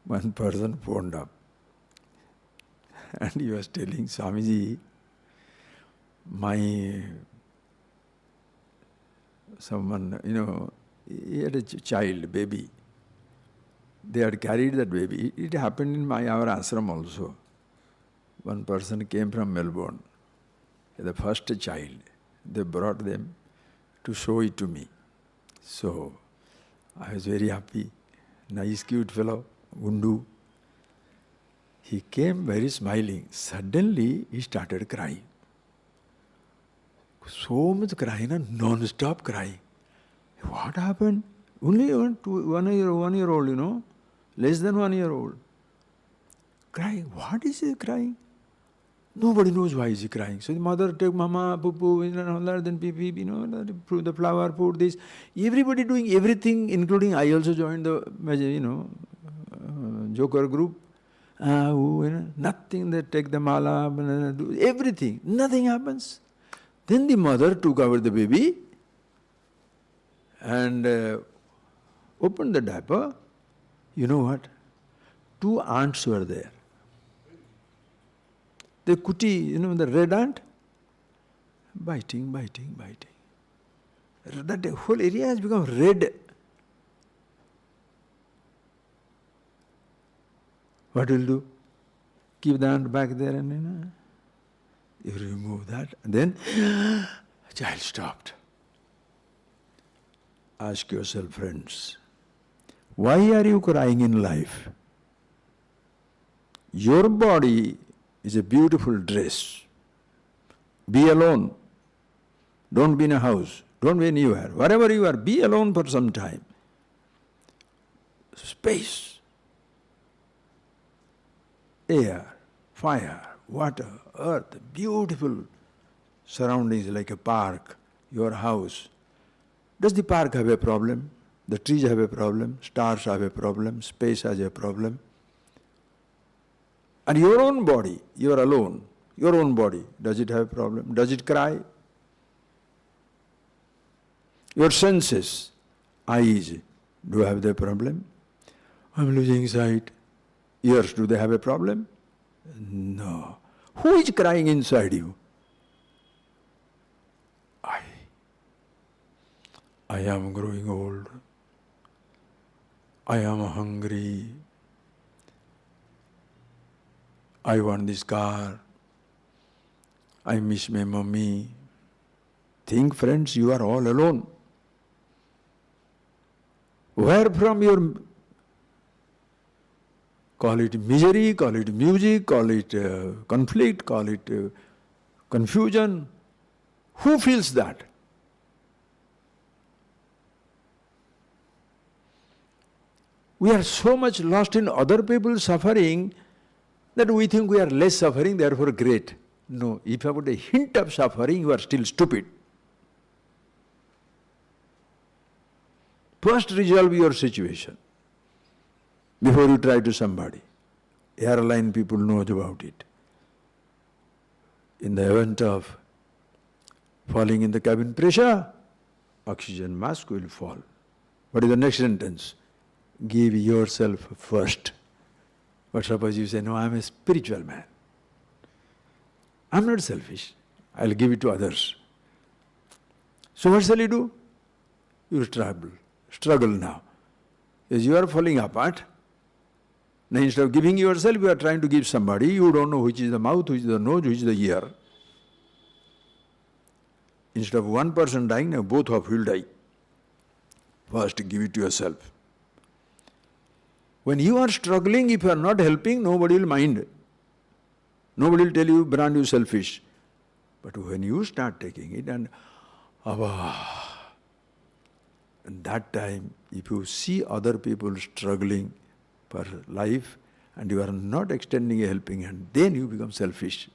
one person phoned up and he was telling Swamiji, someone, he had a child, baby. They had carried that baby. It happened in our ashram also. One person came from Melbourne, the first child. They brought them to show it to me. So, I was very happy. Nice, cute fellow, Gundu. He came very smiling. Suddenly, he started crying. So much crying, non-stop crying. What happened? Only 1 year old, less than 1 year old. Crying. What is he crying? Nobody knows why is he crying. So the mother take mama, pupu, then pipi, the flower, put this. Everybody doing everything, including I also joined the, Joker group. Nothing, they take the mala, do everything. Nothing happens. Then the mother took over the baby and opened the diaper. You know what? 2 ants were there. The kuti, the red ant, biting. That whole area has become red. What will do? Keep the ant back there and you remove that. And then, child stopped. Ask yourself, friends, why are you crying in life? Your body is a beautiful dress. Be alone. Don't be in a house. Don't be anywhere. Wherever you are, be alone for some time. Space, air, fire, water, earth, beautiful surroundings like a park, your house. Does the park have a problem? The trees have a problem? Stars have a problem? Space has a problem? And your own body, you are alone. Your own body, does it have a problem? Does it cry? Your senses, eyes, do have the problem? I'm losing sight. Ears, do they have a problem? No. Who is crying inside you? I am growing old. I am hungry. I want this car. I miss my mummy. Think, friends, you are all alone. Where from your, call it misery, call it music, call it conflict, call it confusion. Who feels that? We are so much lost in other people's suffering that we think we are less suffering, therefore great. No, if you have got a hint of suffering, you are still stupid. First resolve your situation before you try to somebody. Airline people know about it. In the event of falling in the cabin pressure, oxygen mask will fall. What is the next sentence? Give yourself first. But suppose you say, no, I am a spiritual man. I am not selfish. I will give it to others. So what shall you do? You struggle now. As you are falling apart, now instead of giving yourself, you are trying to give somebody. You don't know which is the mouth, which is the nose, which is the ear. Instead of one person dying, now both of you will die. First, give it to yourself. When you are struggling, if you are not helping, nobody will mind. Nobody will tell you, brand you selfish. But when you start taking it and that time, if you see other people struggling for life and you are not extending a helping hand, then you become selfish.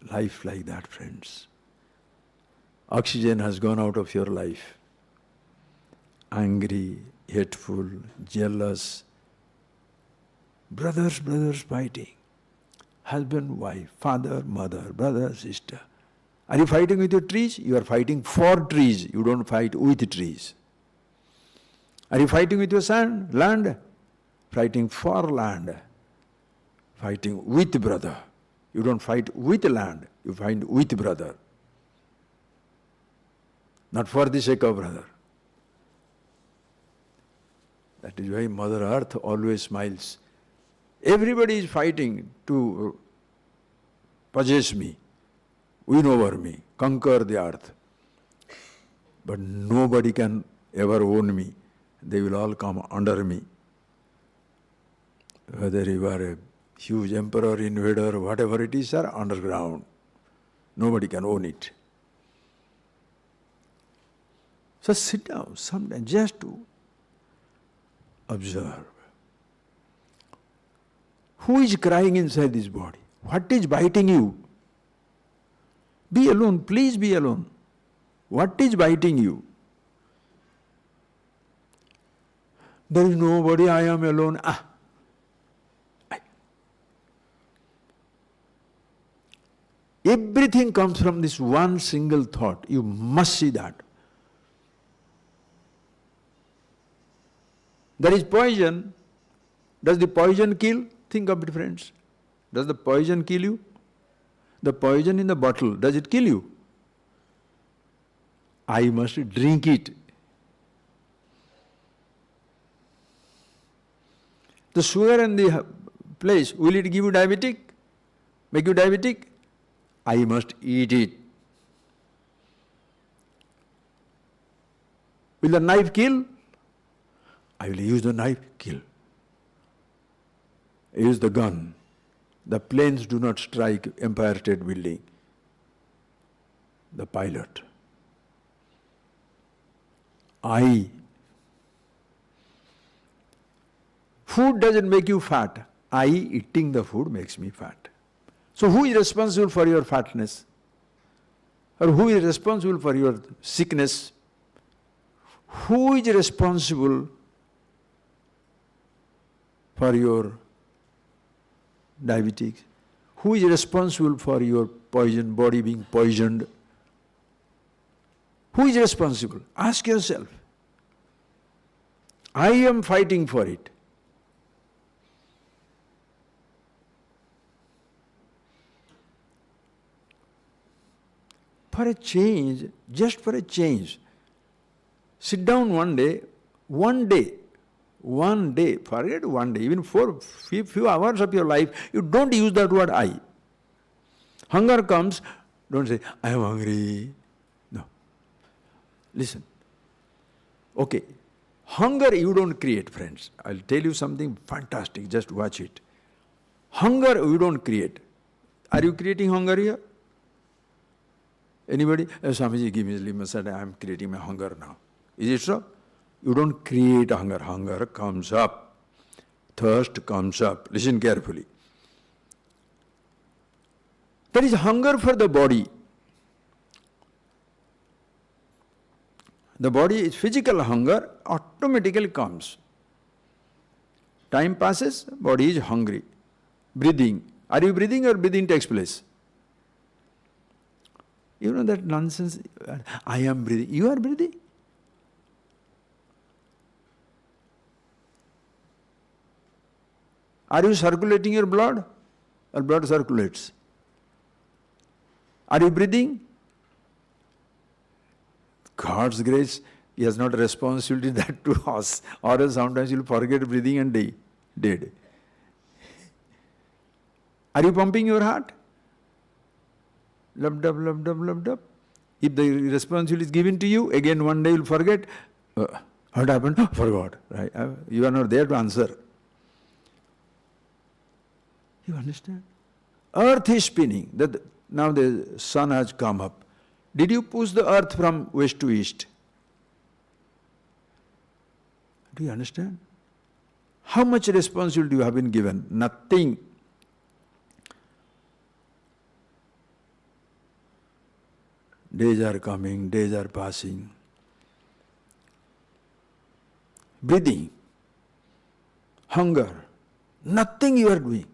Life like that, friends. Oxygen has gone out of your life. Angry, hateful, jealous, brothers fighting, husband, wife, father, mother, brother, sister. Are you fighting with your trees? You are fighting for trees. You don't fight with trees. Are you fighting with your land? Fighting for land. Fighting with brother. You don't fight with land. You fight with brother. Not for the sake of brother. That is why Mother Earth always smiles. Everybody is fighting to possess me, win over me, conquer the earth. But nobody can ever own me. They will all come under me. Whether you are a huge emperor, invader, whatever it is, are underground. Nobody can own it. So sit down sometime just to observe. Who is crying inside this body? What is biting you? Be alone, please be alone. What is biting you? There is nobody, I am alone. Everything comes from this one single thought. You must see that. There is poison. Does the poison kill? Think of it, friends. Does the poison kill you? The poison in the bottle, does it kill you? I must drink it. The sugar in the place, will it give you diabetic? Make you diabetic? I must eat it. Will the knife kill? I will use the knife, kill. Use the gun. The planes do not strike Empire State Building. The pilot. Food doesn't make you fat. Eating the food makes me fat. So who is responsible for your fatness? Or who is responsible for your sickness? Who is responsible for your diabetes? Who is responsible for your body being poisoned? Who is responsible? Ask yourself. I am fighting for it. For a change, just for a change, sit down one day, forget one day, even for few hours of your life, you don't use that word I. Hunger comes, don't say, I am hungry. No. Listen. Okay. Hunger you don't create, friends. I'll tell you something fantastic, just watch it. Hunger you don't create. Are you creating hunger here? Anybody? Swamiji, give me a I am creating my hunger now. Is it so? You don't create hunger. Hunger comes up. Thirst comes up. Listen carefully. There is hunger for the body. The body is physical hunger, automatically comes. Time passes, body is hungry. Breathing. Are you breathing or breathing takes place? You know that nonsense, I am breathing. You are breathing? Are you circulating your blood? Or blood circulates? Are you breathing? God's grace, He has not a responsibility that to us. Or else sometimes you'll forget breathing and die. Dead. Are you pumping your heart? Lub dub. If the responsibility is given to you, again one day you'll forget. What happened? Forgot. Right? You are not there to answer. You understand? Earth is spinning. Now the sun has come up. Did you push the earth from west to east? Do you understand? How much responsibility you have been given? Nothing. Days are coming, days are passing. Breathing, hunger, nothing you are doing.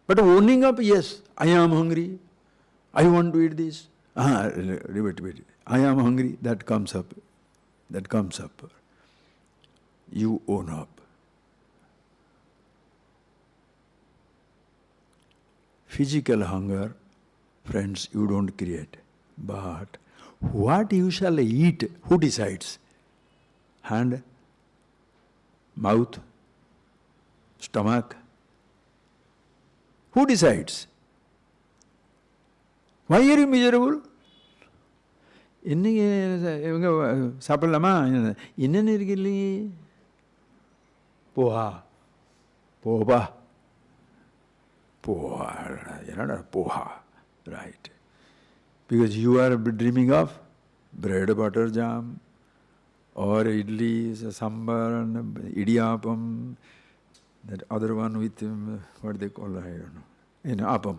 But owning up, yes, I am hungry, I want to eat this. Wait. I am hungry, that comes up. You own up. Physical hunger, friends, you don't create. But what you shall eat, who decides? Hand, mouth, stomach. Who decides? Why are you miserable? சாப்பிடலாமா என்னென்ன இருக்கு இல்லையே போஹா என்னடா poha right? Because you are dreaming of bread butter jam or idli, sambar, idiyappam, that other one with what they call, I don't know, appam.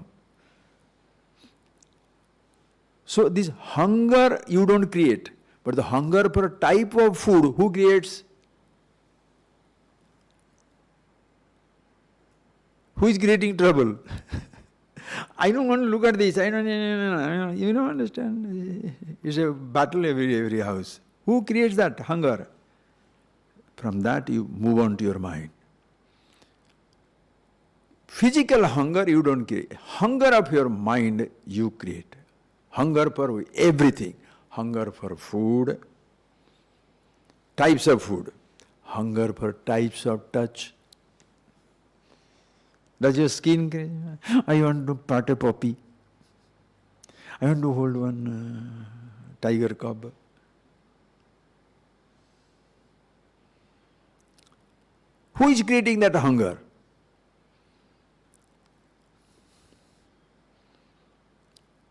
So this hunger you don't create, but the hunger for a type of food, who creates? Who is creating trouble? I don't want to look at this. You don't understand. It's a battle every house. Who creates that hunger? From that you move on to your mind. Physical hunger you don't create. Hunger of your mind you create. Hunger for everything. Hunger for food, types of food. Hunger for types of touch. Does your skin crazy? I want to pat a puppy. I want to hold one tiger cub. Who is creating that hunger?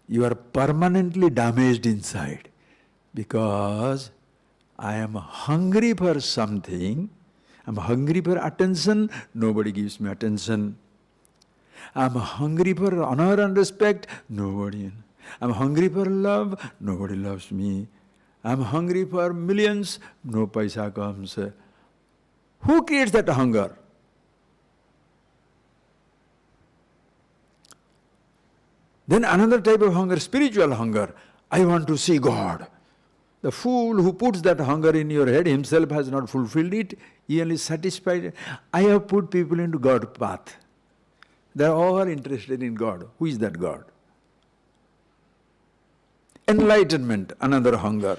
You are permanently damaged inside because I am hungry for something. I'm hungry for attention. Nobody gives me attention. I'm hungry for honor and respect. Nobody. I'm hungry for love. Nobody loves me. I'm hungry for millions. No paisa comes. Who creates that hunger? Then another type of hunger, spiritual hunger. I want to see God. The fool who puts that hunger in your head himself has not fulfilled it. He only satisfied. I have put people into God's path. They are all interested in God. Who is that God? Enlightenment, another hunger.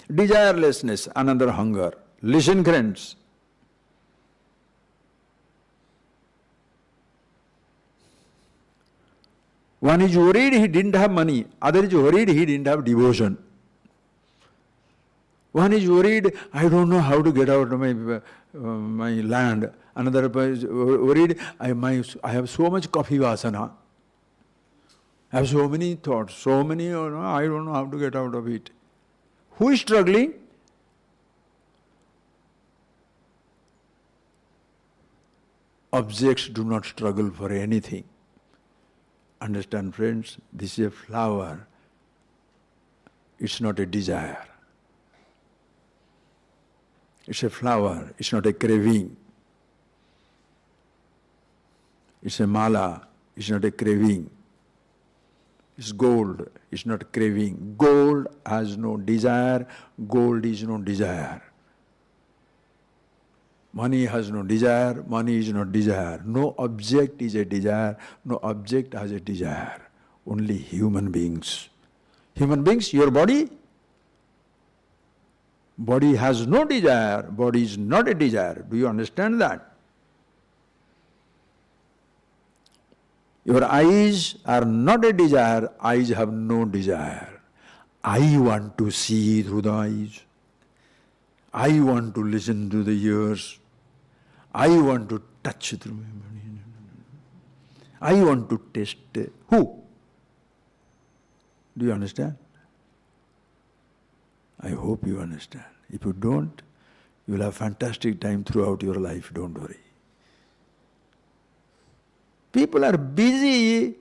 Desirelessness, another hunger. Listen, friends. One is worried he didn't have money. Other is worried he didn't have devotion. One is worried, I don't know how to get out of my land. Another is worried, I have so much coffee vasana. I have so many thoughts, so many, I don't know how to get out of it. Who is struggling? Objects do not struggle for anything. Understand, friends, this is a flower. It's not a desire. It's a flower, it's not a craving. It's a mala, it's not a craving. It's gold, it's not craving. Gold has no desire, gold is no desire. Money has no desire, money is not desire. No object is a desire, no object has a desire. Only human beings. Human beings, your body? Body has no desire, body is not a desire. Do you understand that? Your eyes are not a desire, eyes have no desire. I want to see through the eyes. I want to listen to the ears. I want to touch through my body. I want to taste. Who? Do you understand? I hope you understand. If you don't, you will have fantastic time throughout your life, don't worry. People are busy.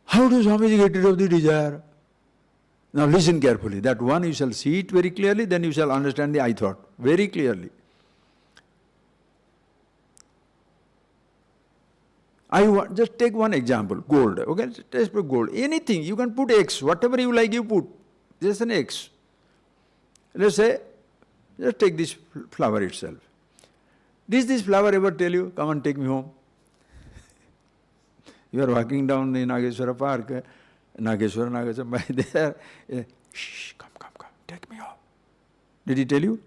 How does Swamiji get rid of the desire? Now listen carefully. That one you shall see it very clearly, then you shall understand the I thought very clearly. Just take one example, gold. Okay, just put gold. Anything, you can put X, whatever you like you put. Just an X. Let's say, just take this flower itself. Did this flower ever tell you, come and take me home? You are walking down the Nageswara Park, Nageswara by there, shh, come, take me home. Did he tell you?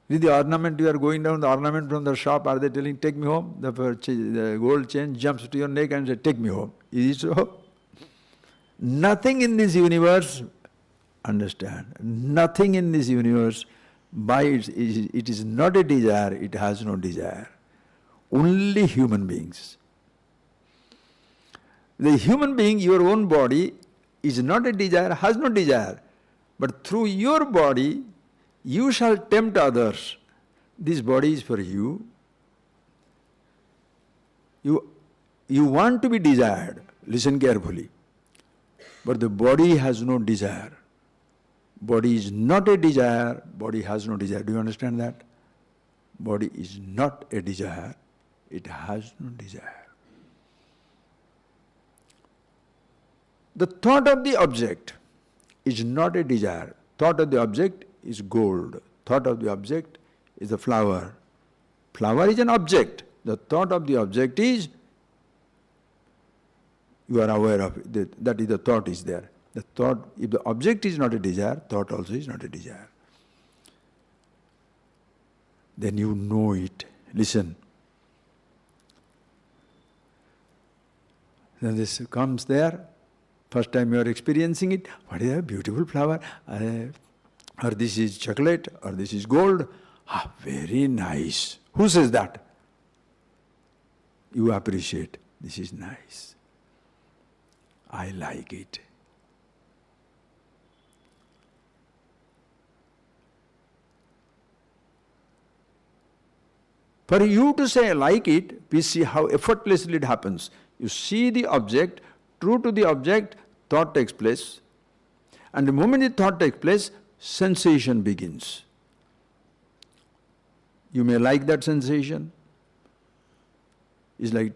Did the ornament, you are going down, the ornament from the shop, are they telling, take me home? The gold chain jumps to your neck and says, take me home. Is it so? Nothing in this universe, understand, nothing in this universe, it is not a desire, it has no desire. Only human beings. The human being, your own body, is not a desire, has no desire. But through your body, you shall tempt others. This body is for you. You want to be desired. Listen carefully. But the body has no desire. Body is not a desire, body has no desire. Do you understand that? Body is not a desire, it has no desire. The thought of the object is not a desire. Thought of the object is gold. Thought of the object is a flower. Flower is an object. The thought of the object is, you are aware of it, that is the thought is there. The thought, if the object is not a desire, thought also is not a desire. Then you know it. Listen. Then this comes there, first time you are experiencing it, what is a beautiful flower? Or this is chocolate, or this is gold. Ah, very nice. Who says that? You appreciate, this is nice. I like it. For you to say, I like it, please see how effortlessly it happens. You see the object, true to the object, thought takes place. And the moment the thought takes place, sensation begins. You may like that sensation. It's like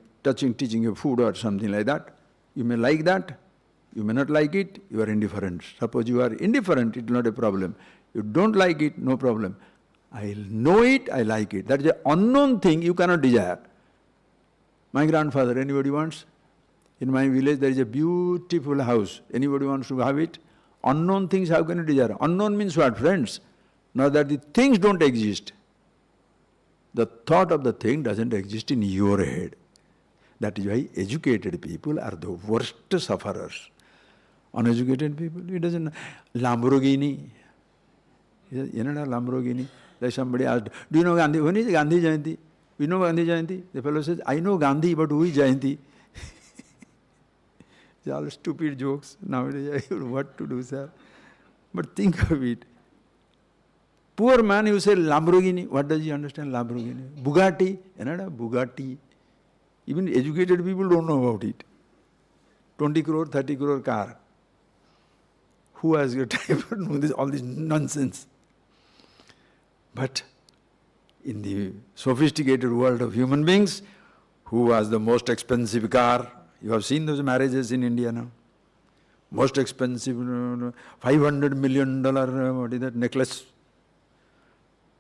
teaching a food or something like that. You may like that, you may not like it, you are indifferent. Suppose you are indifferent, it's not a problem. You don't like it, no problem. I know it, I like it. That is an unknown thing you cannot desire. My grandfather, anybody wants? In my village there is a beautiful house. Anybody wants to have it? Unknown things, how can you desire? Unknown means what, friends? Not that the things don't exist. The thought of the thing doesn't exist in your head. That is why educated people are the worst sufferers. Uneducated people, it doesn't. Lamborghini. You know Lamborghini? Like somebody asked, do you know Gandhi? When is Gandhi Jayanti? You know Gandhi Jayanti? The fellow says, I know Gandhi, but who is Jayanti? It's all stupid jokes. Nowadays, I don't know what to do, sir. But think of it. Poor man, you say Lamborghini. What does he understand? Lamborghini. Bugatti. You know, Bugatti. Even educated people don't know about it. 20 crore, 30 crore car. Who has got time to know this, all this nonsense? But in the sophisticated world of human beings, who has the most expensive car? You have seen those marriages in India now. Most expensive, $500 million, what is that, necklace?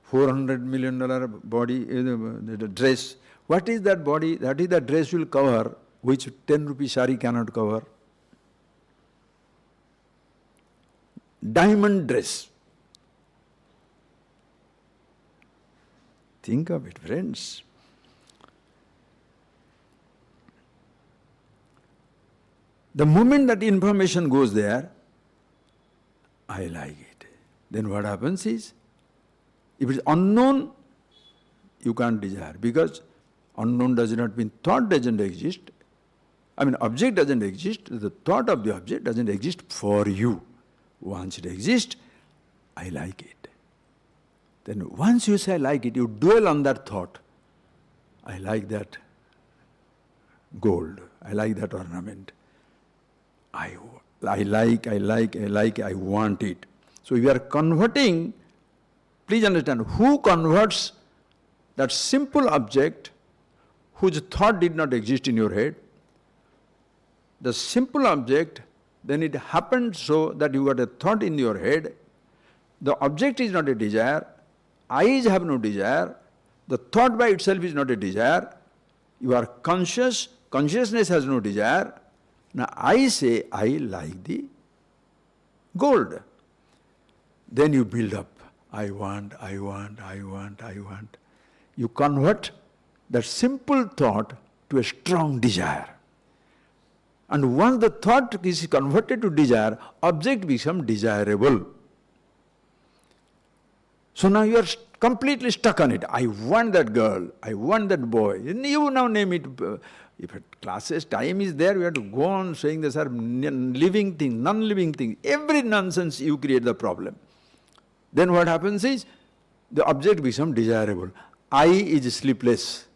$400 million body, the dress. What is that body? That is the dress will cover, which 10 rupee sari cannot cover. Diamond dress. Think of it, friends. The moment that information goes there, I like it. Then what happens is, if it is unknown, you can't desire. Because unknown does not mean thought doesn't exist. I mean, object doesn't exist. The thought of the object doesn't exist for you. Once it exists, I like it. Then once you say I like it, you dwell on that thought. I like that gold. I like that ornament. I want it. So you are converting. Please understand, who converts that simple object whose thought did not exist in your head? The simple object, then it happened so that you got a thought in your head. The object is not a desire. Eyes have no desire. The thought by itself is not a desire. You are conscious. Consciousness has no desire. Now I say, I like the gold. Then you build up. I want. You convert that simple thought to a strong desire. And once the thought is converted to desire, object becomes desirable. So now you are completely stuck on it. I want that girl. I want that boy. And you now name it. If classes, time is there, we have to go on saying these are living things, non-living things. Every nonsense you create the problem. Then what happens is, the object becomes desirable. I is sleepless.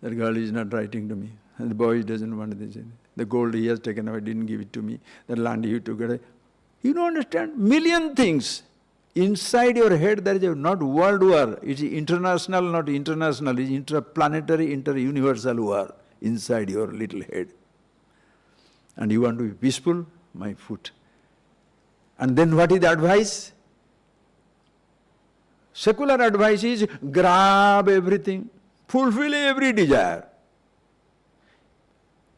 That girl is not writing to me. And the boy doesn't want this. The gold he has taken away, didn't give it to me. The land he took away. You don't understand? Million things. Inside your head there is a not world war. It's international, not international. It's interplanetary, inter-universal war inside your little head. And you want to be peaceful? My foot. And then what is the advice? Secular advice is grab everything, fulfill every desire.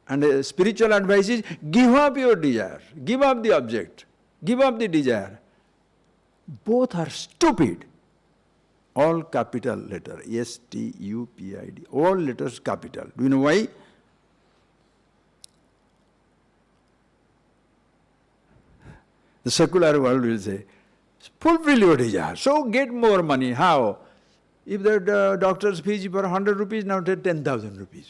And spiritual advice is give up your desire, give up the object, give up the desire. Both are stupid. All capital letter, S-T-U-P-I-D, all letters capital. Do you know why? The secular world will say, fulfill your desire, so get more money. How? If the doctor's fees for 100 rupees, now take 10,000 rupees.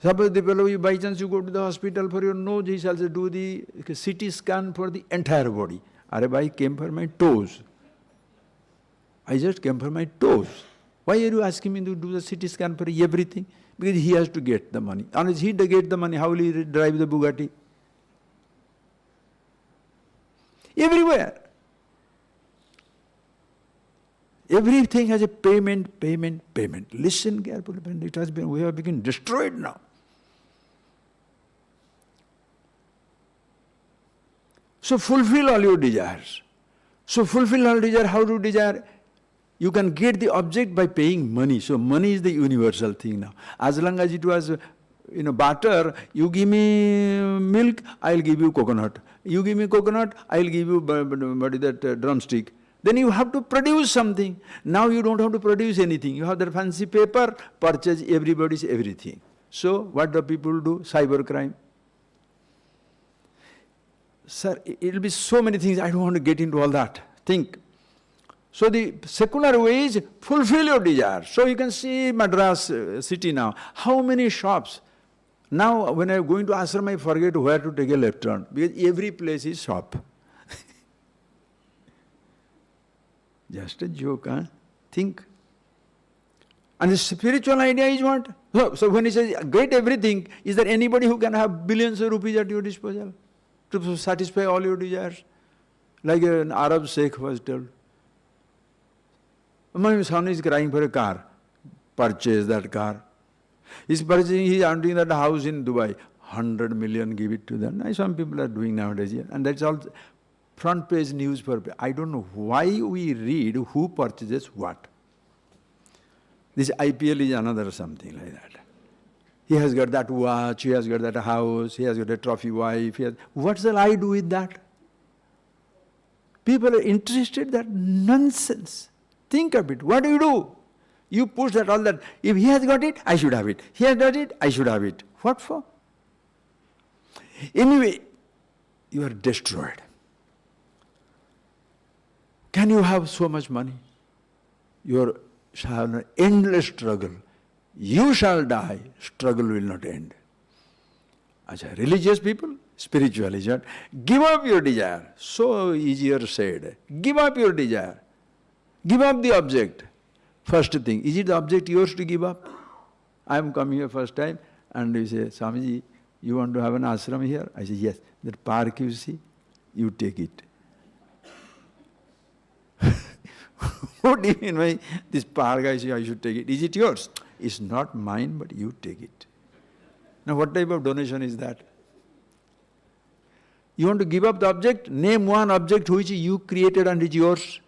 Suppose the fellow, you by chance you go to the hospital for your nose, he shall do the CT scan for the entire body. Are I came for my toes. I just came for my toes. Why are you asking me to do the CT scan for everything? Because he has to get the money. Unless he get the money, how will he drive the Bugatti? Everywhere. Everything has a payment, payment, payment. Listen carefully, it has been, we have become destroyed now. So fulfill all your desires. So fulfill all desire, how to desire? You can get the object by paying money. So money is the universal thing now. As long as it was, butter, you give me milk, I'll give you coconut. You give me coconut, I'll give you drumstick. Then you have to produce something. Now you don't have to produce anything. You have that fancy paper, purchase everybody's everything. So what do people do? Cybercrime. Sir, it will be so many things, I don't want to get into all that. Think. So the secular way is fulfill your desire. So you can see Madras city now. How many shops? Now when I am going to Ashram, I forget where to take a left turn. Because every place is shop. Just a joke, huh? Think. And the spiritual idea is what? So when he says, get everything, is there anybody who can have billions of rupees at your disposal to satisfy all your desires? Like an Arab sheikh was told. My son is crying for a car. Purchase that car. He's purchasing, he's hunting that house in Dubai. 100 million, give it to them. Now, some people are doing nowadays. And that's all front page news for. I don't know why we read who purchases what. This IPL is another something like that. He has got that watch, he has got that house, he has got a trophy wife. What shall I do with that? People are interested in that nonsense. Think of it. What do? You push that, all that. If he has got it, I should have it. He has got it, I should have it. What for? Anyway, you are destroyed. Can you have so much money? You shall have an endless struggle. You shall die, struggle will not end. Achha, religious people, spiritualism, give up your desire. So easier said. Give up your desire. Give up the object. First thing, is it the object yours to give up? I am coming here first time and you say, Swamiji, you want to have an ashram here? I say, yes. That park you see, you take it. What do you mean by this park? I say, I should take it. Is it yours? It's not mine, but you take it. Now what type of donation is that? You want to give up the object? Name one object which you created and is yours.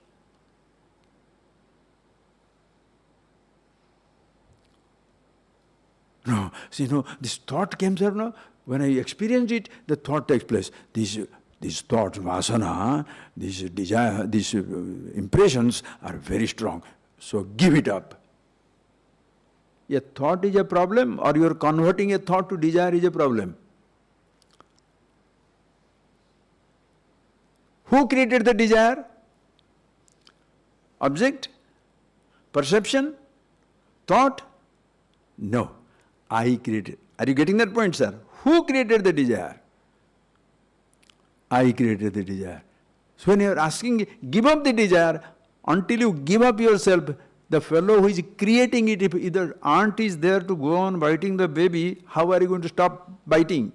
No, see, this thought comes up now. When I experienced it, the thought takes place. These thoughts, vasana, these desire, these impressions are very strong. So give it up. A thought is a problem, or you are converting a thought to desire is a problem. Who created the desire? Object? Perception? Thought? No. I created. Are you getting that point, sir? Who created the desire? I created the desire. So when you are asking, give up the desire, until you give up yourself, the fellow who is creating it, if either aunt is there to go on biting the baby, how are you going to stop biting?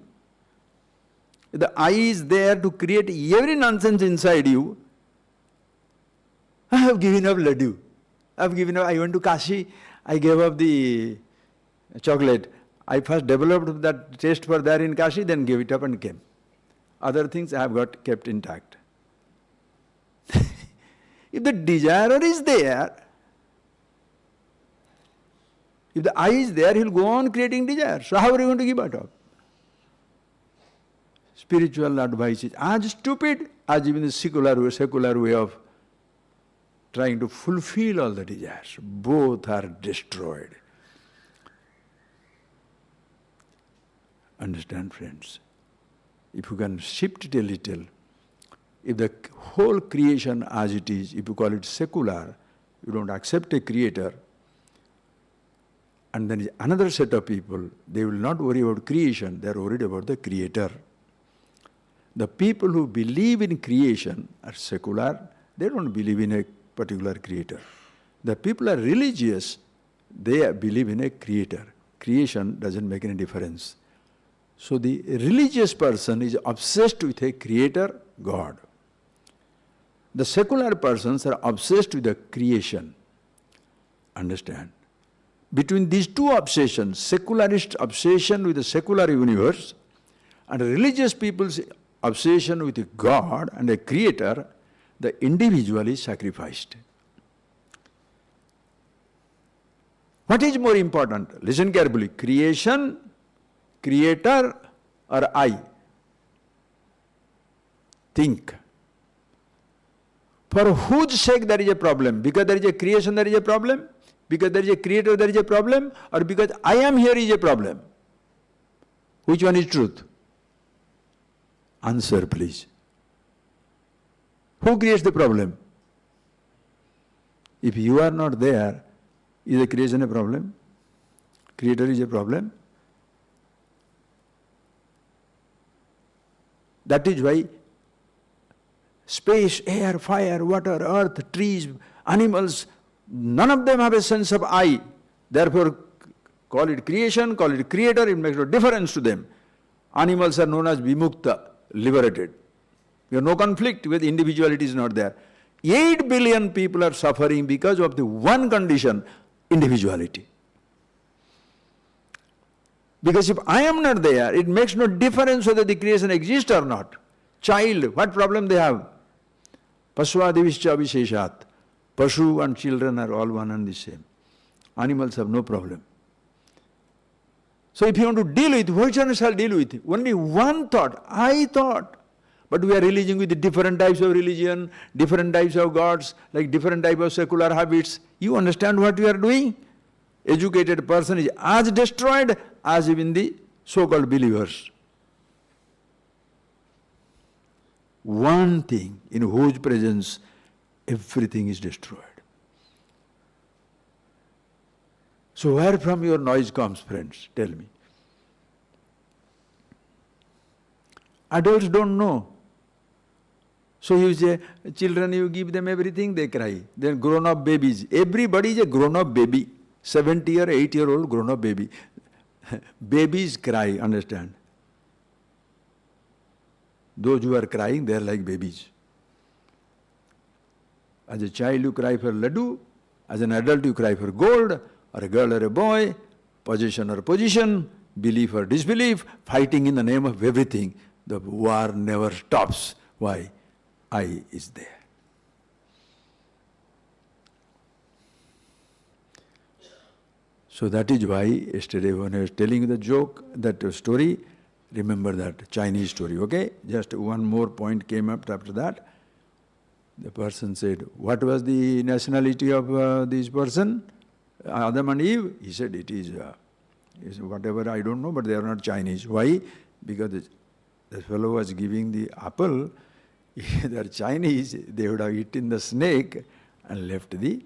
The I is there to create every nonsense inside you. I have given up laddu. I went to Kashi, I gave up the chocolate. I first developed that taste for that in Kashi, then gave it up and came. Other things I have got kept intact. If the desirer is there, if the I is there, he'll go on creating desire. So how are you going to give it up? Spiritual advice is as stupid as even the secular way of trying to fulfill all the desires. Both are destroyed. Understand, friends? If you can shift it a little, if the whole creation as it is, if you call it secular, you don't accept a creator, and then another set of people, they will not worry about creation, they are worried about the creator. The people who believe in creation are secular, they don't believe in a particular creator. The people are religious, they believe in a creator. Creation doesn't make any difference. So the religious person is obsessed with a creator, God. The secular persons are obsessed with the creation. Understand? Between these two obsessions, secularist obsession with the secular universe and religious people's obsession with a God and a creator, the individual is sacrificed. What is more important? Listen carefully. Creation, creator, or I? Think. For whose sake there is a problem? Because there is a creation, there is a problem? Because there is a creator, there is a problem? Or because I am here is a problem? Which one is truth? Answer, please. Who creates the problem? If you are not there, is the creation a problem? Creator is a problem? That is why space, air, fire, water, earth, trees, animals, none of them have a sense of I. Therefore, call it creation, call it creator, it makes no difference to them. Animals are known as vimukta, liberated. You have no conflict with individuality is not there. 8 billion people are suffering because of the one condition, individuality. Because if I am not there, it makes no difference whether the creation exists or not. Child, what problem they have? Pasvadivischa visheshat. Pashu and children are all one and the same. Animals have no problem. So if you want to deal with, which one shall deal with? Only one thought, I thought. But we are religion with different types of religion, different types of gods, like different types of secular habits. You understand what we are doing? Educated person is as destroyed as even the so-called believers. One thing in whose presence everything is destroyed. So where from your noise comes, friends? Tell me. Adults don't know. So you say, children, you give them everything, they cry. Then grown-up babies. Everybody is a grown-up baby. 70 or 8-year-old grown-up baby. Babies cry, understand? Those who are crying, they are like babies. As a child you cry for laddu, as an adult you cry for gold, or a girl or a boy, possession or position, belief or disbelief, fighting in the name of everything. The war never stops. Why? I is there. So that is why yesterday when I was telling you the joke, that story, remember that Chinese story, okay? Just one more point came up after that. The person said, what was the nationality of this person? Adam and Eve? He said, it is whatever, I don't know, but they are not Chinese. Why? Because the fellow was giving the apple. If they are Chinese, they would have eaten the snake and left the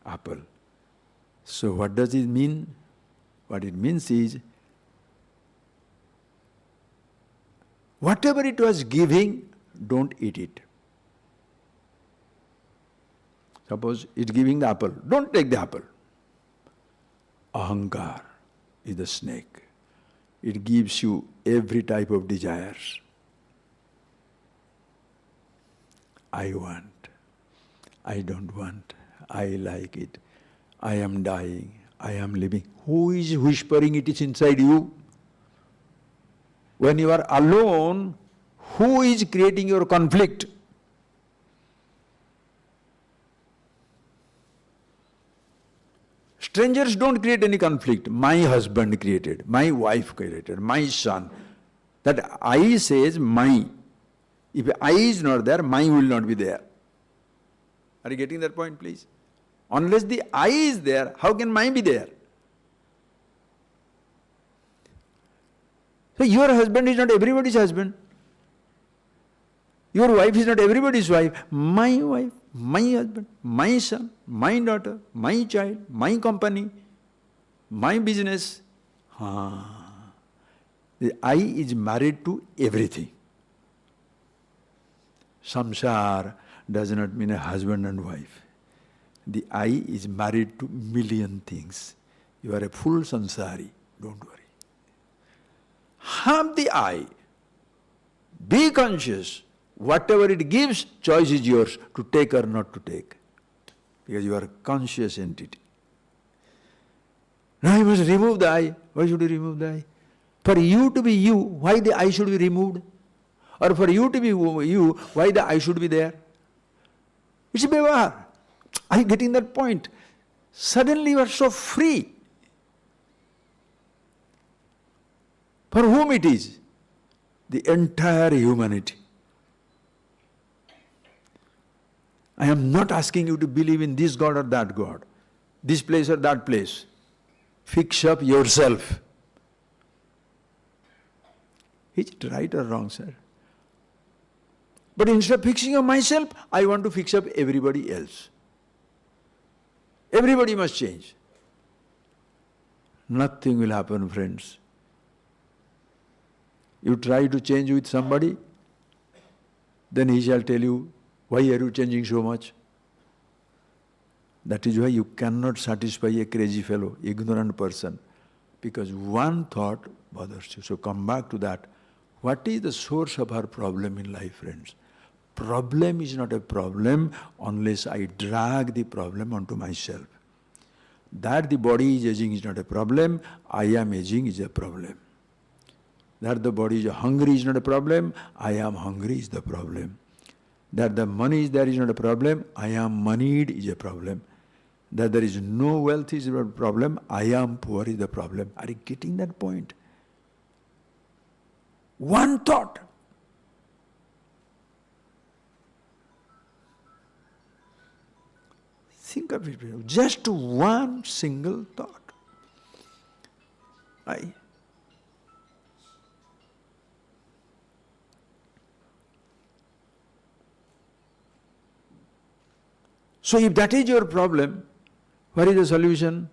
apple. So what does it mean? What it means is, whatever it was giving, don't eat it. Suppose it's giving the apple, don't take the apple. Ahankar is the snake. It gives you every type of desires. I want, I don't want, I like it, I am dying, I am living. Who is whispering it is inside you? When you are alone, who is creating your conflict? Strangers don't create any conflict. My husband created, my wife created, my son. That I says my. If I is not there, my will not be there. Are you getting that point, please? Unless the I is there, how can my be there? So your husband is not everybody's husband. Your wife is not everybody's wife. My husband, my son, my daughter, my child, my company, my business. The I is married to everything. Samsar does not mean a husband and wife. The I is married to million things. You are a full samsari, don't worry. Have the I. Be conscious. Whatever it gives, choice is yours to take or not to take. Because you are a conscious entity. Now you must remove the I. Why should you remove the I? For you to be you, why the I should be removed? Or for you to be you, why the I should be there? It's a bevahar. Are you getting that point? Suddenly you are so free. For whom it is? The entire humanity. I am not asking you to believe in this God or that God, this place or that place. Fix up yourself. Is it right or wrong, sir? But instead of fixing up myself, I want to fix up everybody else. Everybody must change. Nothing will happen, friends. You try to change with somebody, then he shall tell you, why are you changing so much? That is why you cannot satisfy a crazy fellow, ignorant person, because one thought bothers you. So come back to that. What is the source of our problem in life, friends? Problem is not a problem unless I drag the problem onto myself. That the body is aging is not a problem, I am aging is a problem. That the body is hungry is not a problem, I am hungry is the problem. That the money is there is not a problem, I am moneyed is a problem. That there is no wealth is not a problem, I am poor is the problem. Are you getting that point? One thought. Think of it, just one single thought. So if that is your problem, what is the solution?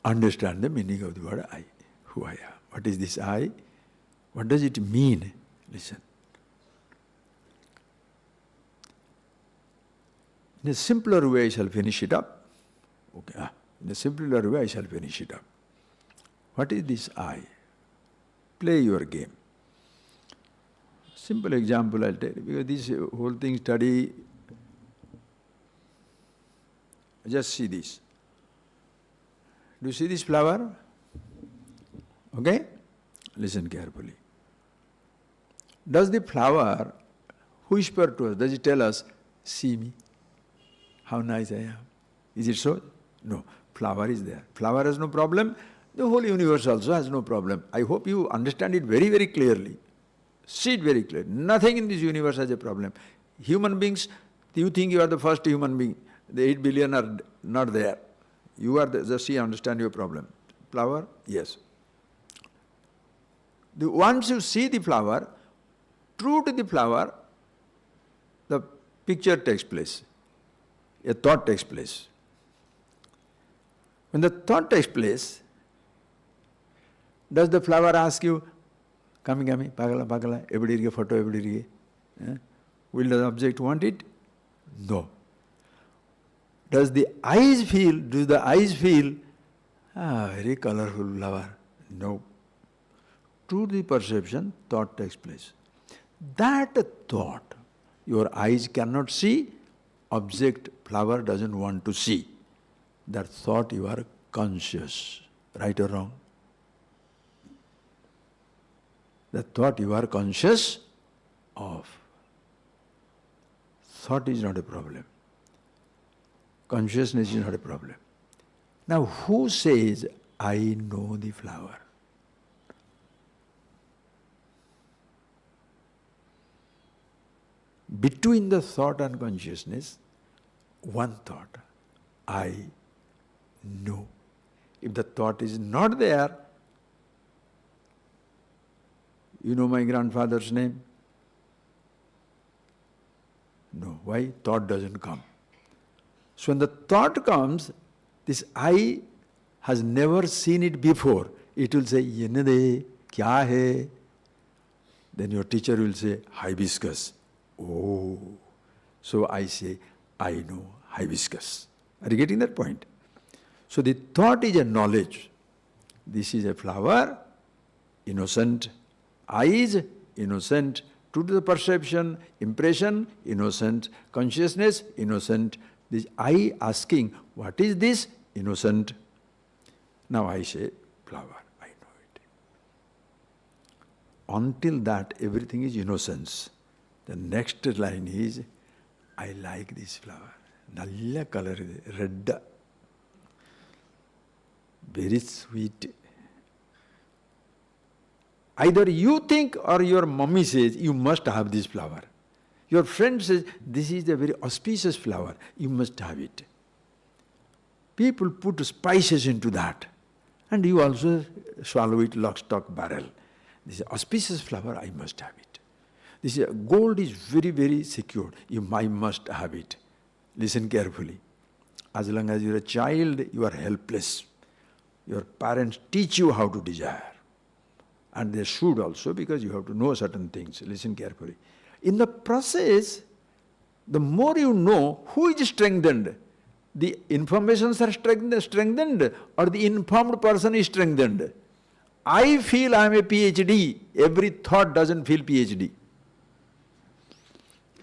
Understand the meaning of the word I, who I am. What is this I? What does it mean? Listen. In a simpler way I shall finish it up. Okay. In a simpler way I shall finish it up. What is this I? Play your game. Simple example I'll tell you, because this whole thing study. Just see this. Do you see this flower? Okay? Listen carefully. Does the flower whisper to us? Does it tell us, see me? How nice I am? Is it so? No. Flower is there. Flower has no problem. The whole universe also has no problem. I hope you understand it very, very clearly. See it very clearly. Nothing in this universe has a problem. Human beings, you think you are the first human being. The 8 billion are not there. You are just see, understand your problem. Flower? Yes. Once you see the flower, true to the flower, the picture takes place. A thought takes place. When the thought takes place, does the flower ask you, kami, pagala, everybody photo, everybody? Will the object want it? No. Does the eyes feel, very colorful flower? No. To the perception, thought takes place. That thought, your eyes cannot see, object, flower doesn't want to see. That thought you are conscious, right or wrong? That thought you are conscious of. Thought is not a problem. Consciousness is not a problem. Now who says, I know the flower? Between the thought and consciousness, one thought, I know. If the thought is not there, you know my grandfather's name? No. Why? Thought doesn't come. So when the thought comes, this I has never seen it before. It will say, Yenade, kya hai? Then your teacher will say, hibiscus. Oh. So I say, I know hibiscus. Are you getting that point? So the thought is a knowledge. This is a flower, innocent. Eyes, innocent. To the perception, impression, innocent. Consciousness, innocent. This I asking, what is this? Innocent. Now I say, flower, I know it. Until that, everything is innocence. The next line is, I like this flower. Nalla color, red. Very sweet. Either you think or your mummy says, you must have this flower. Your friend says, this is a very auspicious flower, you must have it. People put spices into that. And you also swallow it lock, stock, barrel. This is auspicious flower, I must have it. This is, gold is very, very secure. I must have it. Listen carefully. As long as you're a child, you are helpless. Your parents teach you how to desire. And they should also, because you have to know certain things. Listen carefully. In the process, the more you know, who is strengthened? The informations are strengthened, or the informed person is strengthened? I feel I am a PhD. Every thought doesn't feel PhD.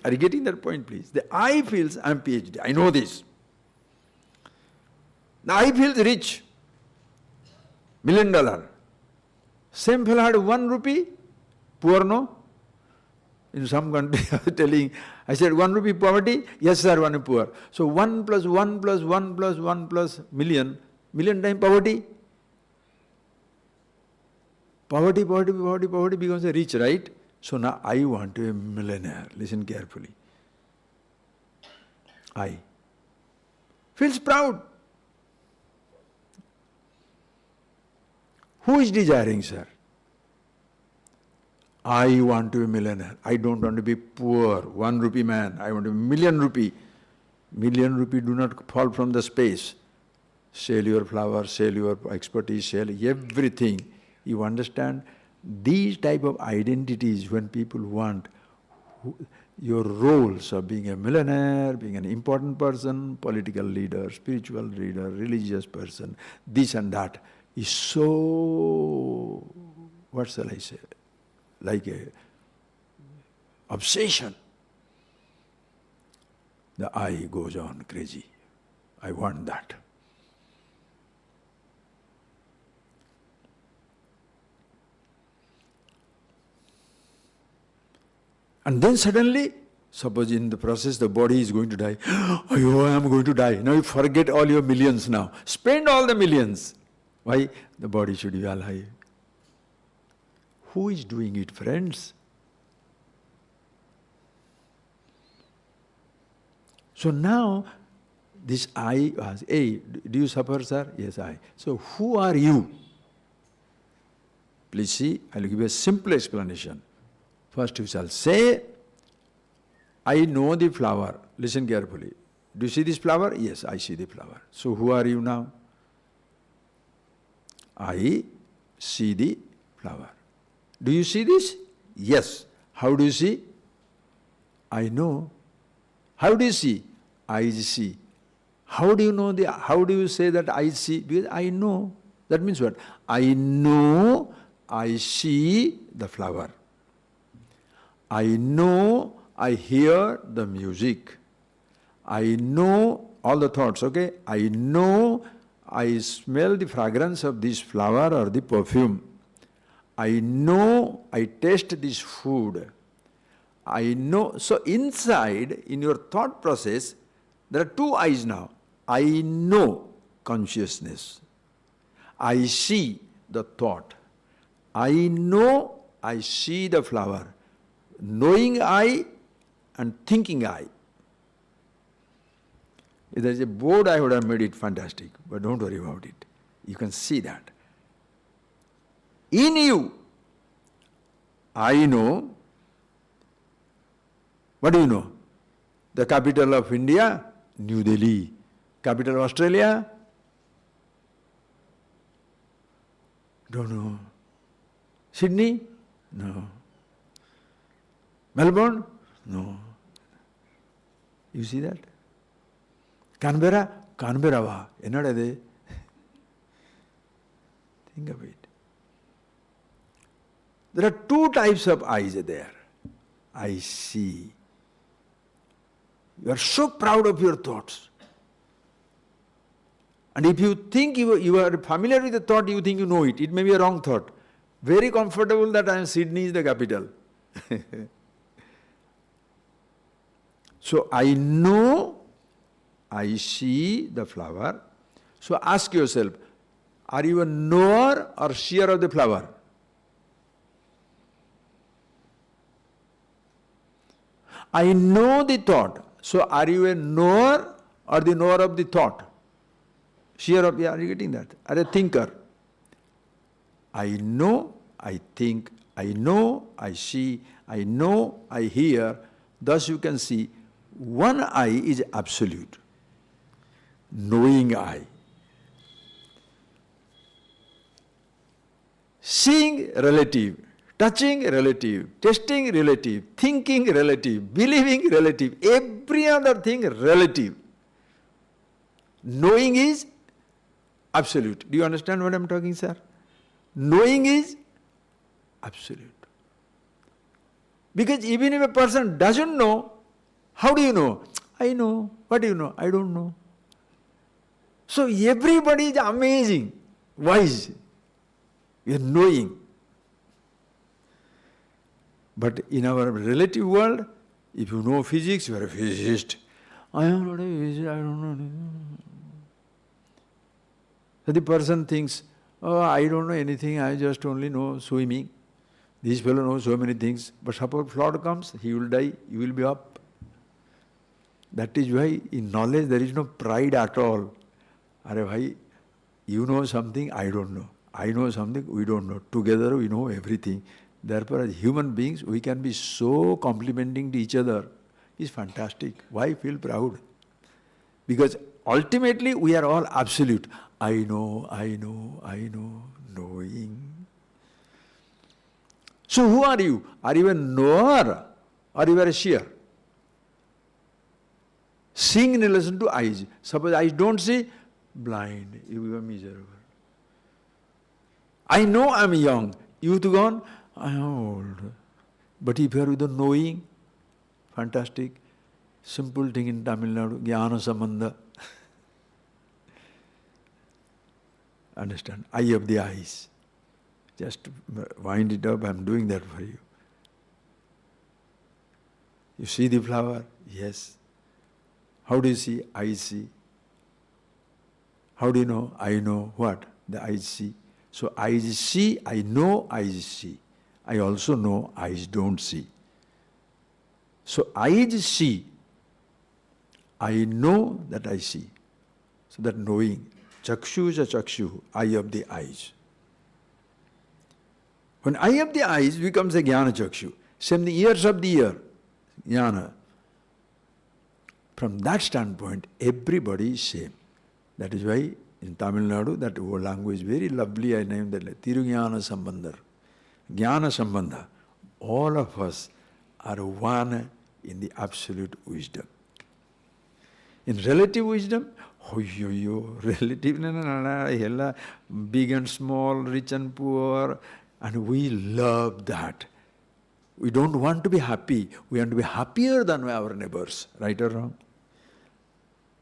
Are you getting that point, please? The I feels I am PhD. I know this. The I feels rich. $1 million. Same fellow had 1 rupee, poor no? In some country I was telling, I said 1 rupee poverty, yes sir, 1 poor. So 1 plus 1 plus 1 plus 1 plus million, million times poverty. Poverty becomes a rich, right? So now I want to be a millionaire. Listen carefully. I feels proud. Who is desiring, sir? I want to be a millionaire. I don't want to be poor, 1 rupee man. I want to be million rupee. Million rupee do not fall from the space. Sell your flowers, sell your expertise, sell everything. You understand? These type of identities, when people want your roles of being a millionaire, being an important person, political leader, spiritual leader, religious person, this and that, is so, what shall I say, like a obsession. The I goes on crazy. I want that. And then suddenly, suppose in the process the body is going to die. Oh, I am going to die. Now you forget all your millions now. Spend all the millions. Why? The body should be alive. Who is doing it, friends? So now, this I asks, hey, do you suffer, sir? Yes, I. So who are you? Please see, I will give you a simple explanation. First you shall say, I know the flower. Listen carefully. Do you see this flower? Yes, I see the flower. So who are you now? I see the flower. Do you see this? Yes. How do you see? I know. How do you see? I see. How do you know how do you say that I see? Because I know. That means what? I know I see the flower. I know I hear the music. I know all the thoughts, okay? I know I smell the fragrance of this flower or the perfume. I know I taste this food. I know. So inside, in your thought process, there are two I's now. I know consciousness. I see the thought. I know I see the flower. Knowing I and thinking I. If there is a board, I would have made it fantastic, but don't worry about it. You can see that. In you, I know. What do you know? The capital of India, New Delhi. Capital of Australia? Don't know. Sydney? No. Melbourne? No. You see that? Canberra? Canberra va. Enadade. Think of it. There are two types of eyes there. I see. You are so proud of your thoughts. And if you think you are familiar with the thought, you think you know it. It may be a wrong thought. Very comfortable that Sydney is the capital. So I know, I see the flower. So ask yourself, are you a knower or seer of the flower? I know the thought. So are you a knower or the knower of the thought? Seer of, are you getting that? Are a thinker? I know, I think, I know, I see, I know, I hear. Thus you can see, one I is absolute. Knowing I. Seeing relative. Touching relative, tasting relative, thinking relative, believing relative, every other thing relative. Knowing is absolute. Do you understand what I am talking, sir? Knowing is absolute. Because even if a person doesn't know, how do you know? I know. What do you know? I don't know. So everybody is amazing, wise. You are knowing. But in our relative world, if you know physics, you are a physicist. I am not a physicist, I don't know. So the person thinks, oh, I don't know anything, I just only know swimming. This fellow knows so many things. But suppose flood comes, he will die, you will be up. That is why in knowledge there is no pride at all. Are bhai, you know something, I don't know. I know something, we don't know. Together we know everything. Therefore, as human beings, we can be so complimenting to each other. It's fantastic. Why feel proud? Because ultimately, we are all absolute. I know, I know, I know, knowing. So who are you? Are you a knower or you are a seer? Seeing in relation to eyes. Suppose eyes don't see, blind, you become miserable. I know I am young. Youth gone, I am old. But if you are with the knowing, fantastic, simple thing in Tamil Nadu, jnana sambandha. Understand? Eye of the eyes. Just wind it up, I am doing that for you. You see the flower? Yes. How do you see? I see. How do you know? I know what? The eyes see. So eyes see, I know eyes see. I also know eyes don't see. So eyes see. I know that I see. So that knowing. Chakshu is a chakshu, eye of the eyes. When eye of the eyes becomes a jnana chakshu, same the ears of the ear, jnana. From that standpoint, everybody is same. That is why in Tamil Nadu, that language very lovely, I named that Tirujnana Sambandhar. Jnana Sambandha. All of us are one in the absolute wisdom. In relative wisdom, relative, big and small, rich and poor, and we love that. We don't want to be happy. We want to be happier than our neighbors, right or wrong?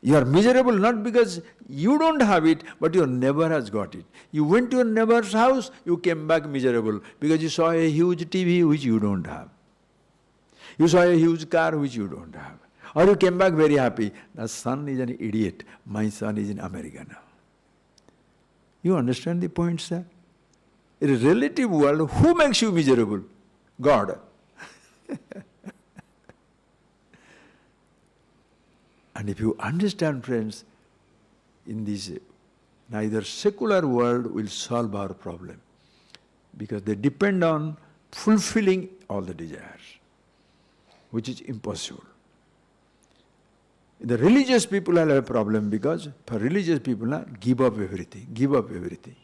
You are miserable not because you don't have it, but your neighbor has got it. You went to your neighbor's house, you came back miserable because you saw a huge TV which you don't have. You saw a huge car which you don't have. Or you came back very happy. The son is an idiot. My son is in America now. You understand the point, sir? In a relative world, who makes you miserable? God. And if you understand, friends, in this neither secular world will solve our problem, because they depend on fulfilling all the desires, which is impossible. The religious people have a problem, because for religious people, give up everything, give up everything.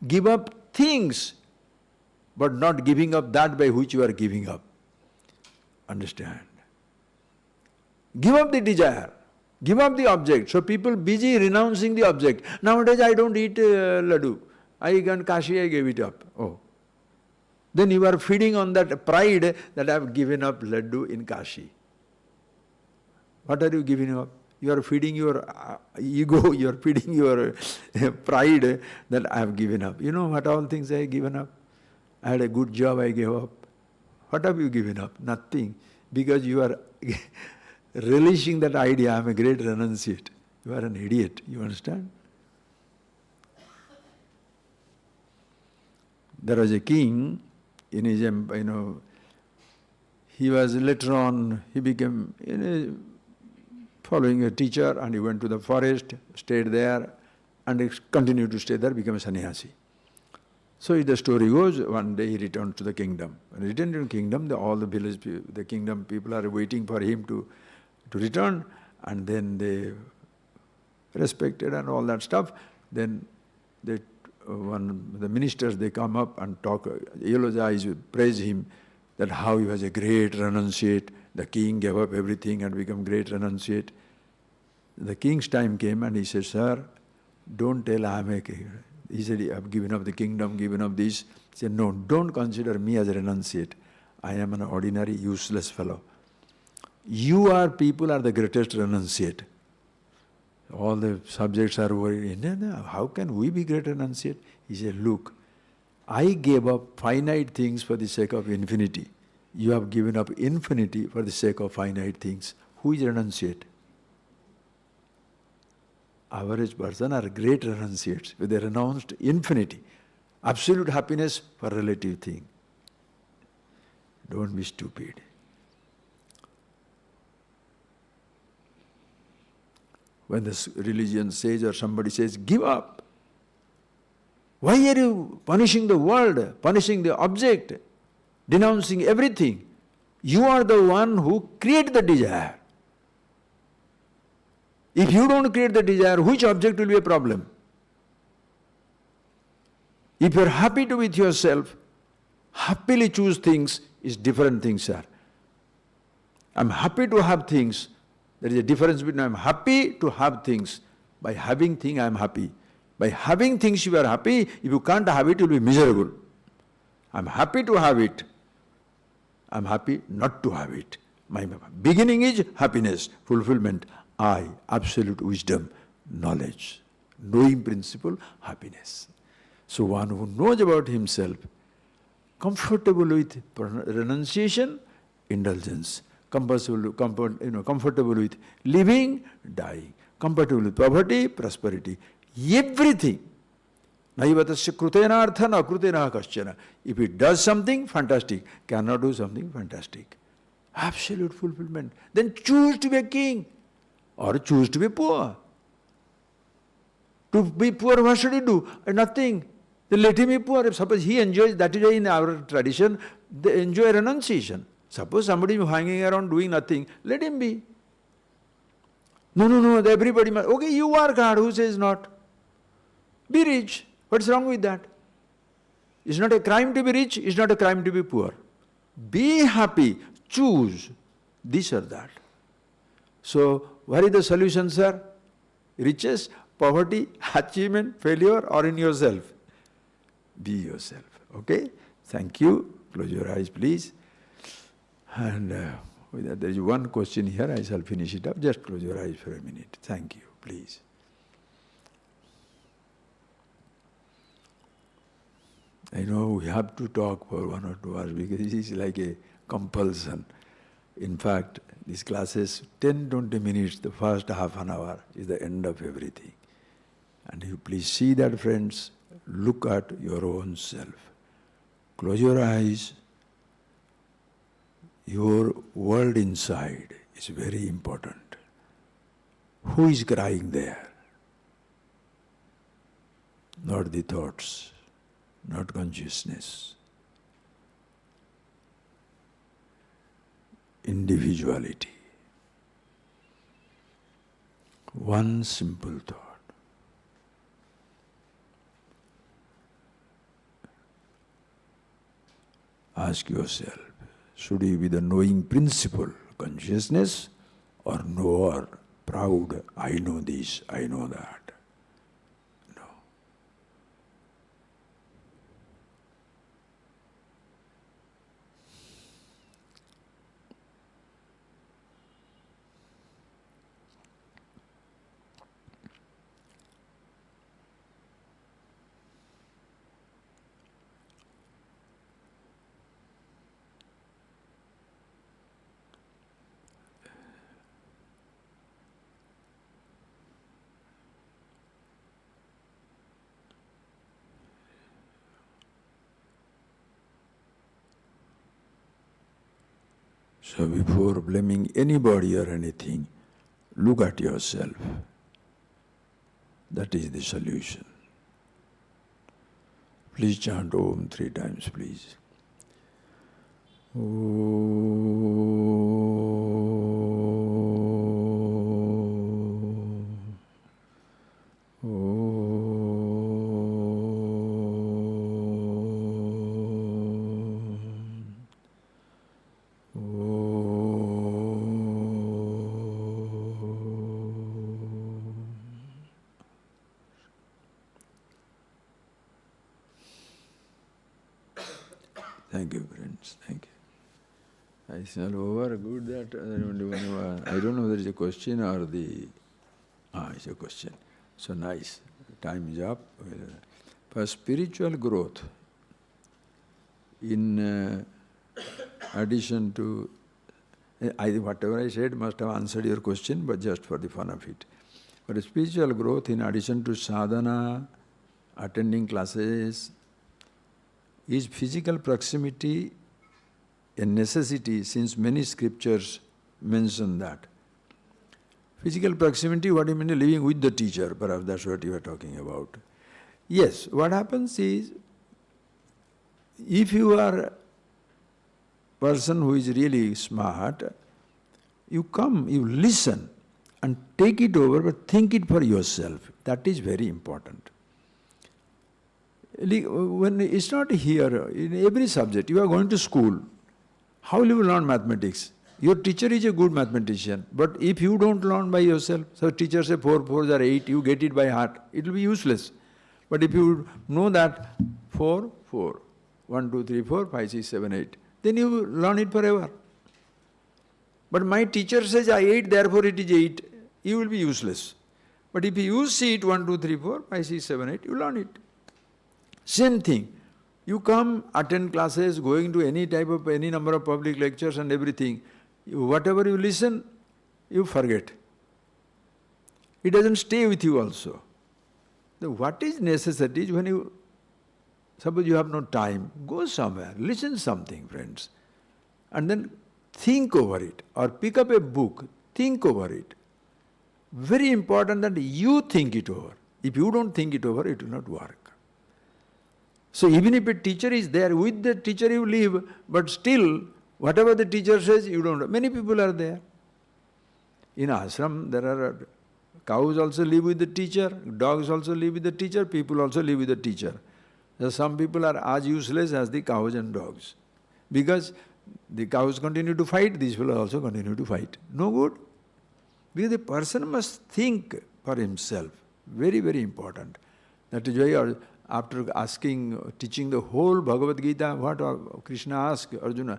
Give up things, but not giving up that by which you are giving up. Understand? Give up the desire. Give up the object. So people busy renouncing the object. Nowadays I don't eat laddu. I gone Kashi, I gave it up. Oh. Then you are feeding on that pride that I have given up laddu in Kashi. What are you giving up? You are feeding your ego, you are feeding your pride that I have given up. You know what all things I have given up? I had a good job, I gave up. What have you given up? Nothing. Because you are relishing that idea, I am a great renunciate. You are an idiot, you understand? There was a king in his, he was later on, he became, following a teacher, and he went to the forest, stayed there, and he continued to stay there, became a sannyasi. So the story goes, one day he returned to the kingdom. When he returned to the kingdom, all the village, the kingdom people are waiting for him to return, and then they respected and all that stuff. Then the ministers, they come up and talk, eulogize, praise him, that how he was a great renunciate. The king gave up everything and became great renunciate. The king's time came and he said, sir, don't tell I am a king. He said, I have given up the kingdom, given up this. He said, no, don't consider me as a renunciate. I am an ordinary, useless fellow. You people are the greatest renunciate. All the subjects are worried, no, how can we be great renunciate? He said, look, I gave up finite things for the sake of infinity. You have given up infinity for the sake of finite things. Who is renunciate? Average person are great renunciates. They renounced infinity. Absolute happiness for relative thing. Don't be stupid. When the religion says or somebody says, give up. Why are you punishing the world, punishing the object, denouncing everything? You are the one who created the desire. If you don't create the desire, which object will be a problem? If you are happy to be with yourself, happily choose things is different things, sir. I am happy to have things. There is a difference between I am happy to have things. By having things, I am happy. By having things, you are happy. If you can't have it, you will be miserable. I am happy to have it. I am happy not to have it. My beginning is happiness, fulfillment. I, absolute wisdom, knowledge, knowing principle, happiness. So one who knows about himself, comfortable with renunciation, indulgence, comfortable with living, dying, compatible with poverty, prosperity, everything. Naivatasya krutena artha na krutena kaschana. If it does something, fantastic. Cannot do something, fantastic. Absolute fulfillment. Then choose to be a king or choose to be poor. To be poor, what should he do? Nothing. Then let him be poor. If suppose he enjoys, that is why in our tradition, they enjoy renunciation. Suppose somebody is hanging around doing nothing, let him be. No, everybody must. Okay, you work hard, who says not? Be rich. What's wrong with that? It's not a crime to be rich, it's not a crime to be poor. Be happy, choose this or that. So, what is the solution, sir? Riches, poverty, achievement, failure, or in yourself? Be yourself. Okay? Thank you. Close your eyes, please. And there is one question here, I shall finish it up. Just close your eyes for a minute. Thank you, please. I know we have to talk for 1 or 2 hours because this is like a compulsion. In fact, these classes, 10-20 minutes, the first half an hour is the end of everything. And you please see that, friends, look at your own self. Close your eyes. Your world inside is very important. Who is crying there? Not the thoughts, not consciousness. Individuality. One simple thought. Ask yourself, should you be the knowing principle, consciousness, or knower, proud, I know this, I know that? No. So before blaming anybody or anything, look at yourself. That is the solution. Please chant Om 3 times, please. Thank you, friends. Thank you. I smell over. Good that I don't know whether it's a question or the. It's a question. So nice. Time is up. For spiritual growth, in addition to, whatever I said must have answered your question, but just for the fun of it. For spiritual growth, in addition to sadhana, attending classes, is physical proximity a necessity, since many scriptures mention that? Physical proximity, what do you mean? Living with the teacher, perhaps that's what you are talking about. Yes, what happens is, if you are a person who is really smart, you come, you listen and take it over, but think it for yourself. That is very important. When it's not here, in every subject, you are going to school, how will you learn mathematics? Your teacher is a good mathematician, but if you don't learn by yourself, so teacher say 4 4s are 8, you get it by heart, it will be useless. But if you know that 4, 4, 1, 2, 3, 4, 5, 6, 7, 8, then you learn it forever. But my teacher says I 8, therefore it is 8, you will be useless. But if you see it 1, 2, 3, 4, 5, 6, 7, 8, you learn it. Same thing. You come, attend classes, going to any number of public lectures and everything. Whatever you listen, you forget. It doesn't stay with you also. What is necessary is when you, suppose you have no time, go somewhere, listen something, friends, and then think over it, or pick up a book, think over it. Very important that you think it over. If you don't think it over, it will not work. So even if a teacher is there, with the teacher you live, but still, whatever the teacher says, you don't. Many people are there. In ashram, there are cows also live with the teacher, dogs also live with the teacher, people also live with the teacher. So some people are as useless as the cows and dogs. Because the cows continue to fight, these people also continue to fight. No good. Because the person must think for himself. Very, very important. That is why after teaching the whole Bhagavad Gita, what Krishna asked Arjuna,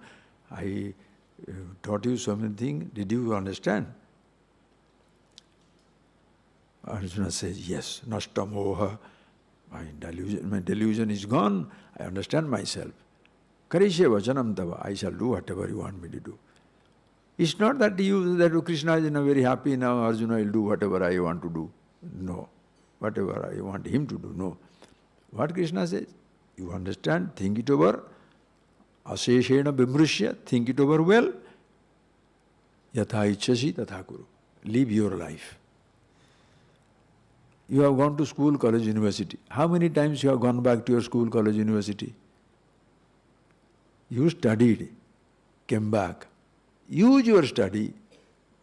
I taught you so many things, did you understand? Arjuna says, yes, nashta moha, my delusion is gone, I understand myself. Karishe vachanam tava, I shall do whatever you want me to do. It's not that Krishna is very happy now, Arjuna will do whatever I want to do. No. whatever I want him to do. No. What Krishna says, you understand, think it over. Aseshena bimrushya, think it over well. Yatha ichchasi tatha kuru. Live your life. You have gone to school, college, university. How many times you have gone back to your school, college, university? You studied, came back. Use your study,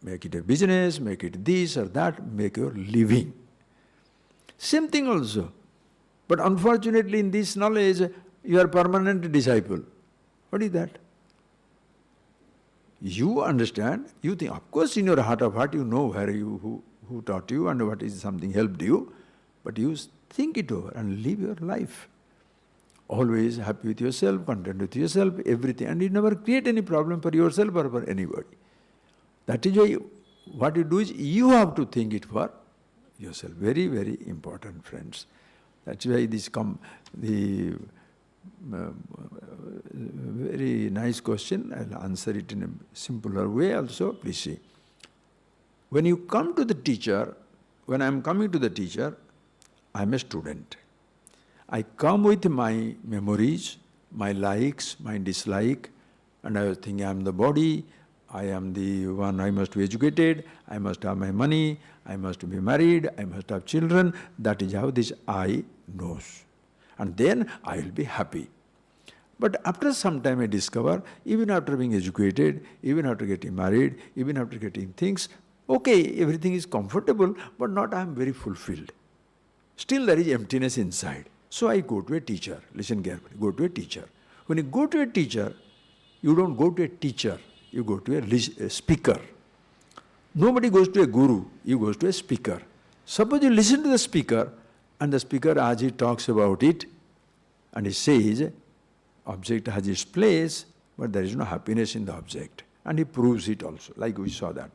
make it a business, make it this or that, make your living. Same thing also. But unfortunately in this knowledge, you are permanent disciple. What is that? You understand, you think, of course in your heart of heart you know where you, who taught you and what is something helped you, but you think it over and live your life. Always happy with yourself, content with yourself, everything, and you never create any problem for yourself or for anybody. That is why what you do is you have to think it for yourself. Very, very important, friends. That's why the very nice question. I'll answer it in a simpler way also. Please see. When you come to the teacher, when I'm coming to the teacher, I'm a student. I come with my memories, my likes, my dislike, and I was thinking I'm the body, I am the one, I must be educated, I must have my money, I must be married, I must have children. That is how this I knows. And then I will be happy. But after some time I discover, even after being educated, even after getting married, even after getting things, okay, everything is comfortable, but not I am very fulfilled. Still there is emptiness inside. So I go to a teacher. Listen carefully. Go to a teacher. When you go to a teacher, you don't go to a teacher. You go to a speaker. Nobody goes to a guru. You go to a speaker. Suppose you listen to the speaker, and the speaker, as he talks about it, and he says, object has its place, but there is no happiness in the object. And he proves it also, like we saw that.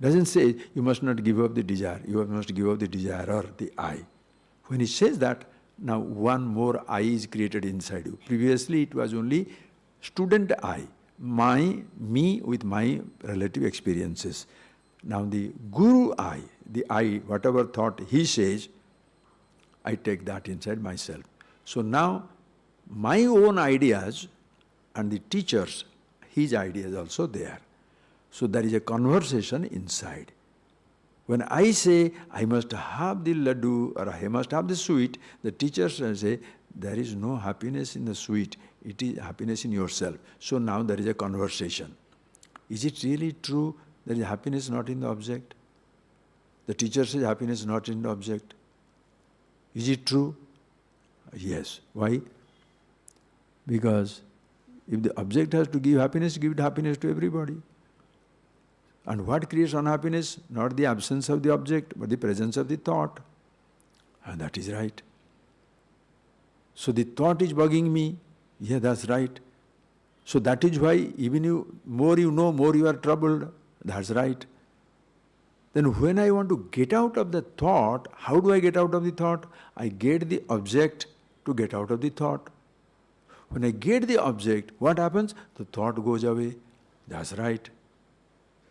Doesn't say, you must not give up the desire. You must give up the desire, the I. When he says that, now one more I is created inside you. Previously it was only student I, me with my relative experiences. Now the Guru I, the I, whatever thought he says, I take that inside myself. So now my own ideas and the teacher's, his ideas also there. So there is a conversation inside. When I say, I must have the laddu or I must have the sweet, the teachers say, there is no happiness in the sweet, it is happiness in yourself. So now there is a conversation. Is it really true there is happiness not in the object? The teacher says happiness not in the object. Is it true? Yes. Why? Because if the object has to give it happiness to everybody. And what creates unhappiness? Not the absence of the object, but the presence of the thought. And that is right. So the thought is bugging me. Yeah, that's right. So that is why even more you know, more you are troubled. That's right. Then when I want to get out of the thought, how do I get out of the thought? I get the object to get out of the thought. When I get the object, what happens? The thought goes away. That's right.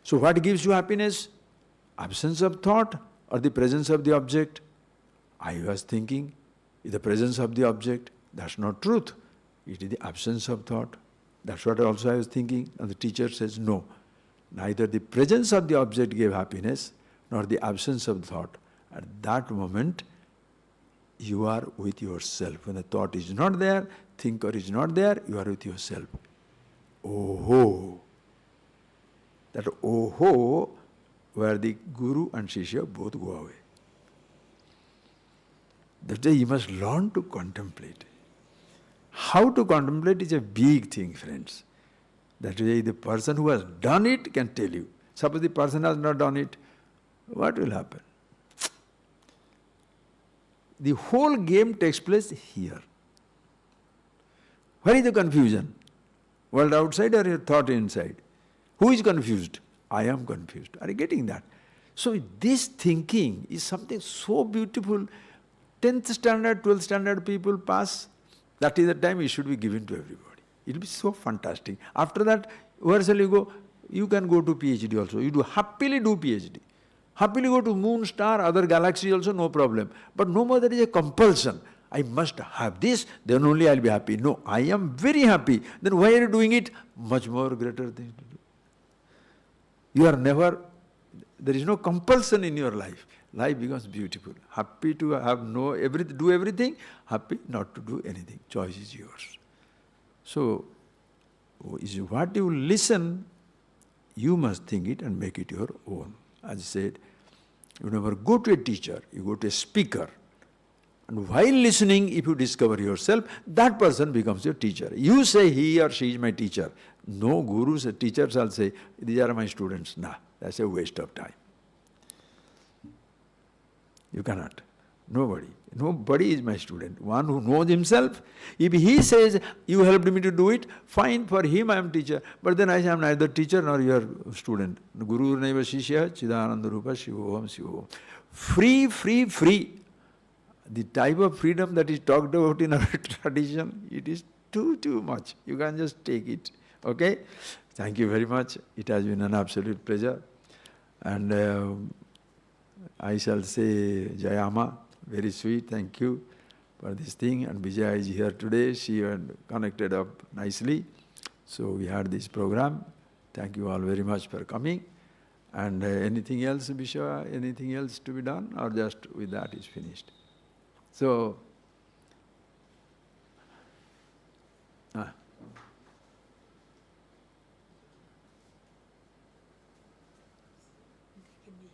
So what gives you happiness? Absence of thought or the presence of the object? I was thinking, the presence of the object. That's not truth. It is the absence of thought. That's what also I was thinking. And the teacher says, no. Neither the presence of the object gave happiness, nor the absence of thought. At that moment, you are with yourself. When the thought is not there, thinker is not there, you are with yourself. Oh-ho! That oh-ho, where the Guru and Shishya both go away. That day you must learn to contemplate. How to contemplate is a big thing, friends. That way the person who has done it can tell you. Suppose the person has not done it, what will happen? The whole game takes place here. Where is the confusion? World outside or your thought inside? Who is confused? I am confused. Are you getting that? So this thinking is something so beautiful. 10th standard, 12th standard people pass. That is the time it should be given to everybody. It will be so fantastic. After that, where shall you go? You can go to PhD also. You do happily do PhD. Happily go to moon, star, other galaxies also, no problem. But no more there is a compulsion. I must have this, then only I'll be happy. No, I am very happy. Then why are you doing it? Much more greater thing to do. You are never, there is no compulsion in your life. Life becomes beautiful. Happy to have do everything, happy not to do anything. Choice is yours. So, what you listen, you must think it and make it your own. As I said, you never go to a teacher, you go to a speaker. And while listening, if you discover yourself, that person becomes your teacher. You say he or she is my teacher. No gurus or teachers shall say, these are my students. Nah, that's a waste of time. You cannot. Nobody. Nobody is my student. One who knows himself, if he says, you helped me to do it, fine, for him I am teacher. But then I say, I am neither teacher nor your student. Guru naiva shishya chidananda rupa shivoham shivoham. Free, free, free. The type of freedom that is talked about in our tradition, it is too much. You can just take it. Okay? Thank you very much. It has been an absolute pleasure. And I shall say Jayama, very sweet, thank you for this thing. And Vijaya is here today. She had connected up nicely. So we had this program. Thank you all very much for coming. And anything else, Vishwa, anything else to be done? Or just with that is finished? So, They can be,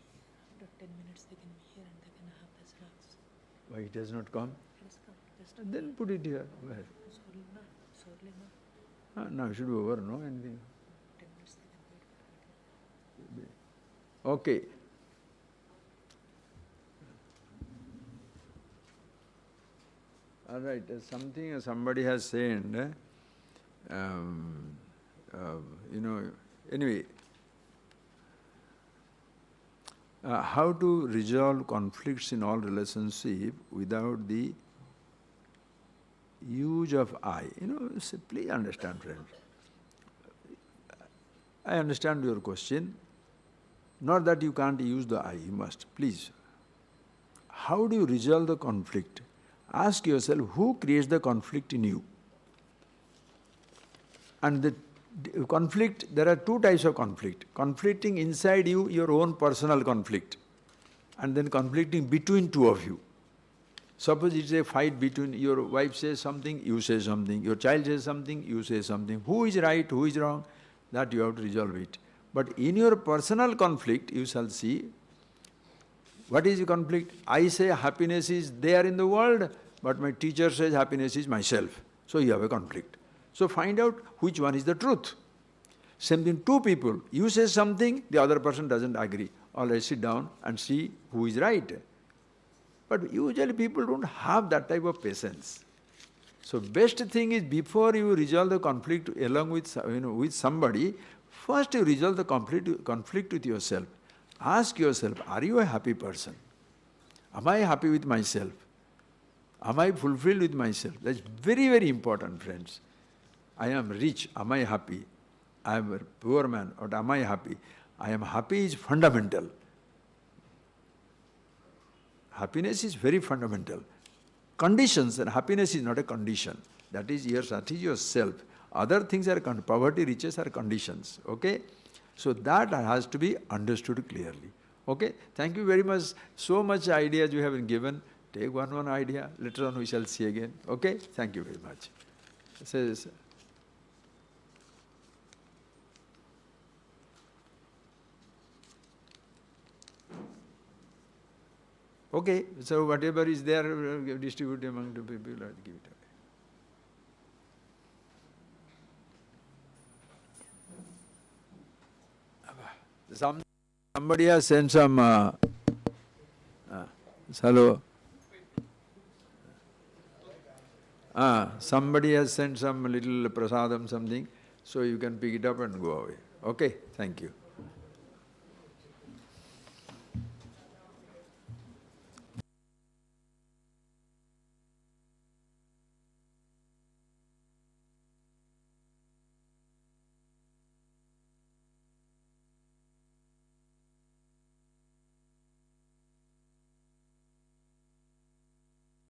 after 10 minutes they can be here and they can have this relax. why it does not come? It has come. Just Then put it here. Where? sorry, no. Now it should be over, no? Anything? 10 minutes they can wait. Okay. All right, somebody has said, anyway, how to resolve conflicts in all relationship without the use of I. Please understand, friends. I understand your question. Not that you can't use the I, you must. Please. How do you resolve the conflict? Ask yourself, who creates the conflict in you? And the conflict, there are two types of conflict. Conflicting inside you, your own personal conflict. And then conflicting between two of you. Suppose it's a fight between your wife says something, you say something. Your child says something, you say something. Who is right, who is wrong? That you have to resolve it. But in your personal conflict, you shall see, what is the conflict? I say happiness is there in the world, but my teacher says happiness is myself. So you have a conflict. So find out which one is the truth. Same thing, two people. You say something, the other person doesn't agree. All right, sit down and see who is right. But usually people don't have that type of patience. So best thing is, before you resolve the conflict along with with somebody, first you resolve the conflict with yourself. Ask yourself, are you a happy person? Am I happy with myself? Am I fulfilled with myself? That's very, very important, friends. I am rich, am I happy? I am a poor man, or am I happy? I am happy is fundamental. Happiness is very fundamental. Conditions, and happiness is not a condition. That is yourself. Other things are, poverty, riches are conditions. Okay? So that has to be understood clearly. Okay? Thank you very much. So much ideas you have been given. Take one idea. Later on we shall see again. Okay? Thank you very much. Says, okay, so whatever is there, distribute among the people or give it away. Somebody has sent some, hello. Somebody has sent some little prasadam something, so you can pick it up and go away. Okay, thank you.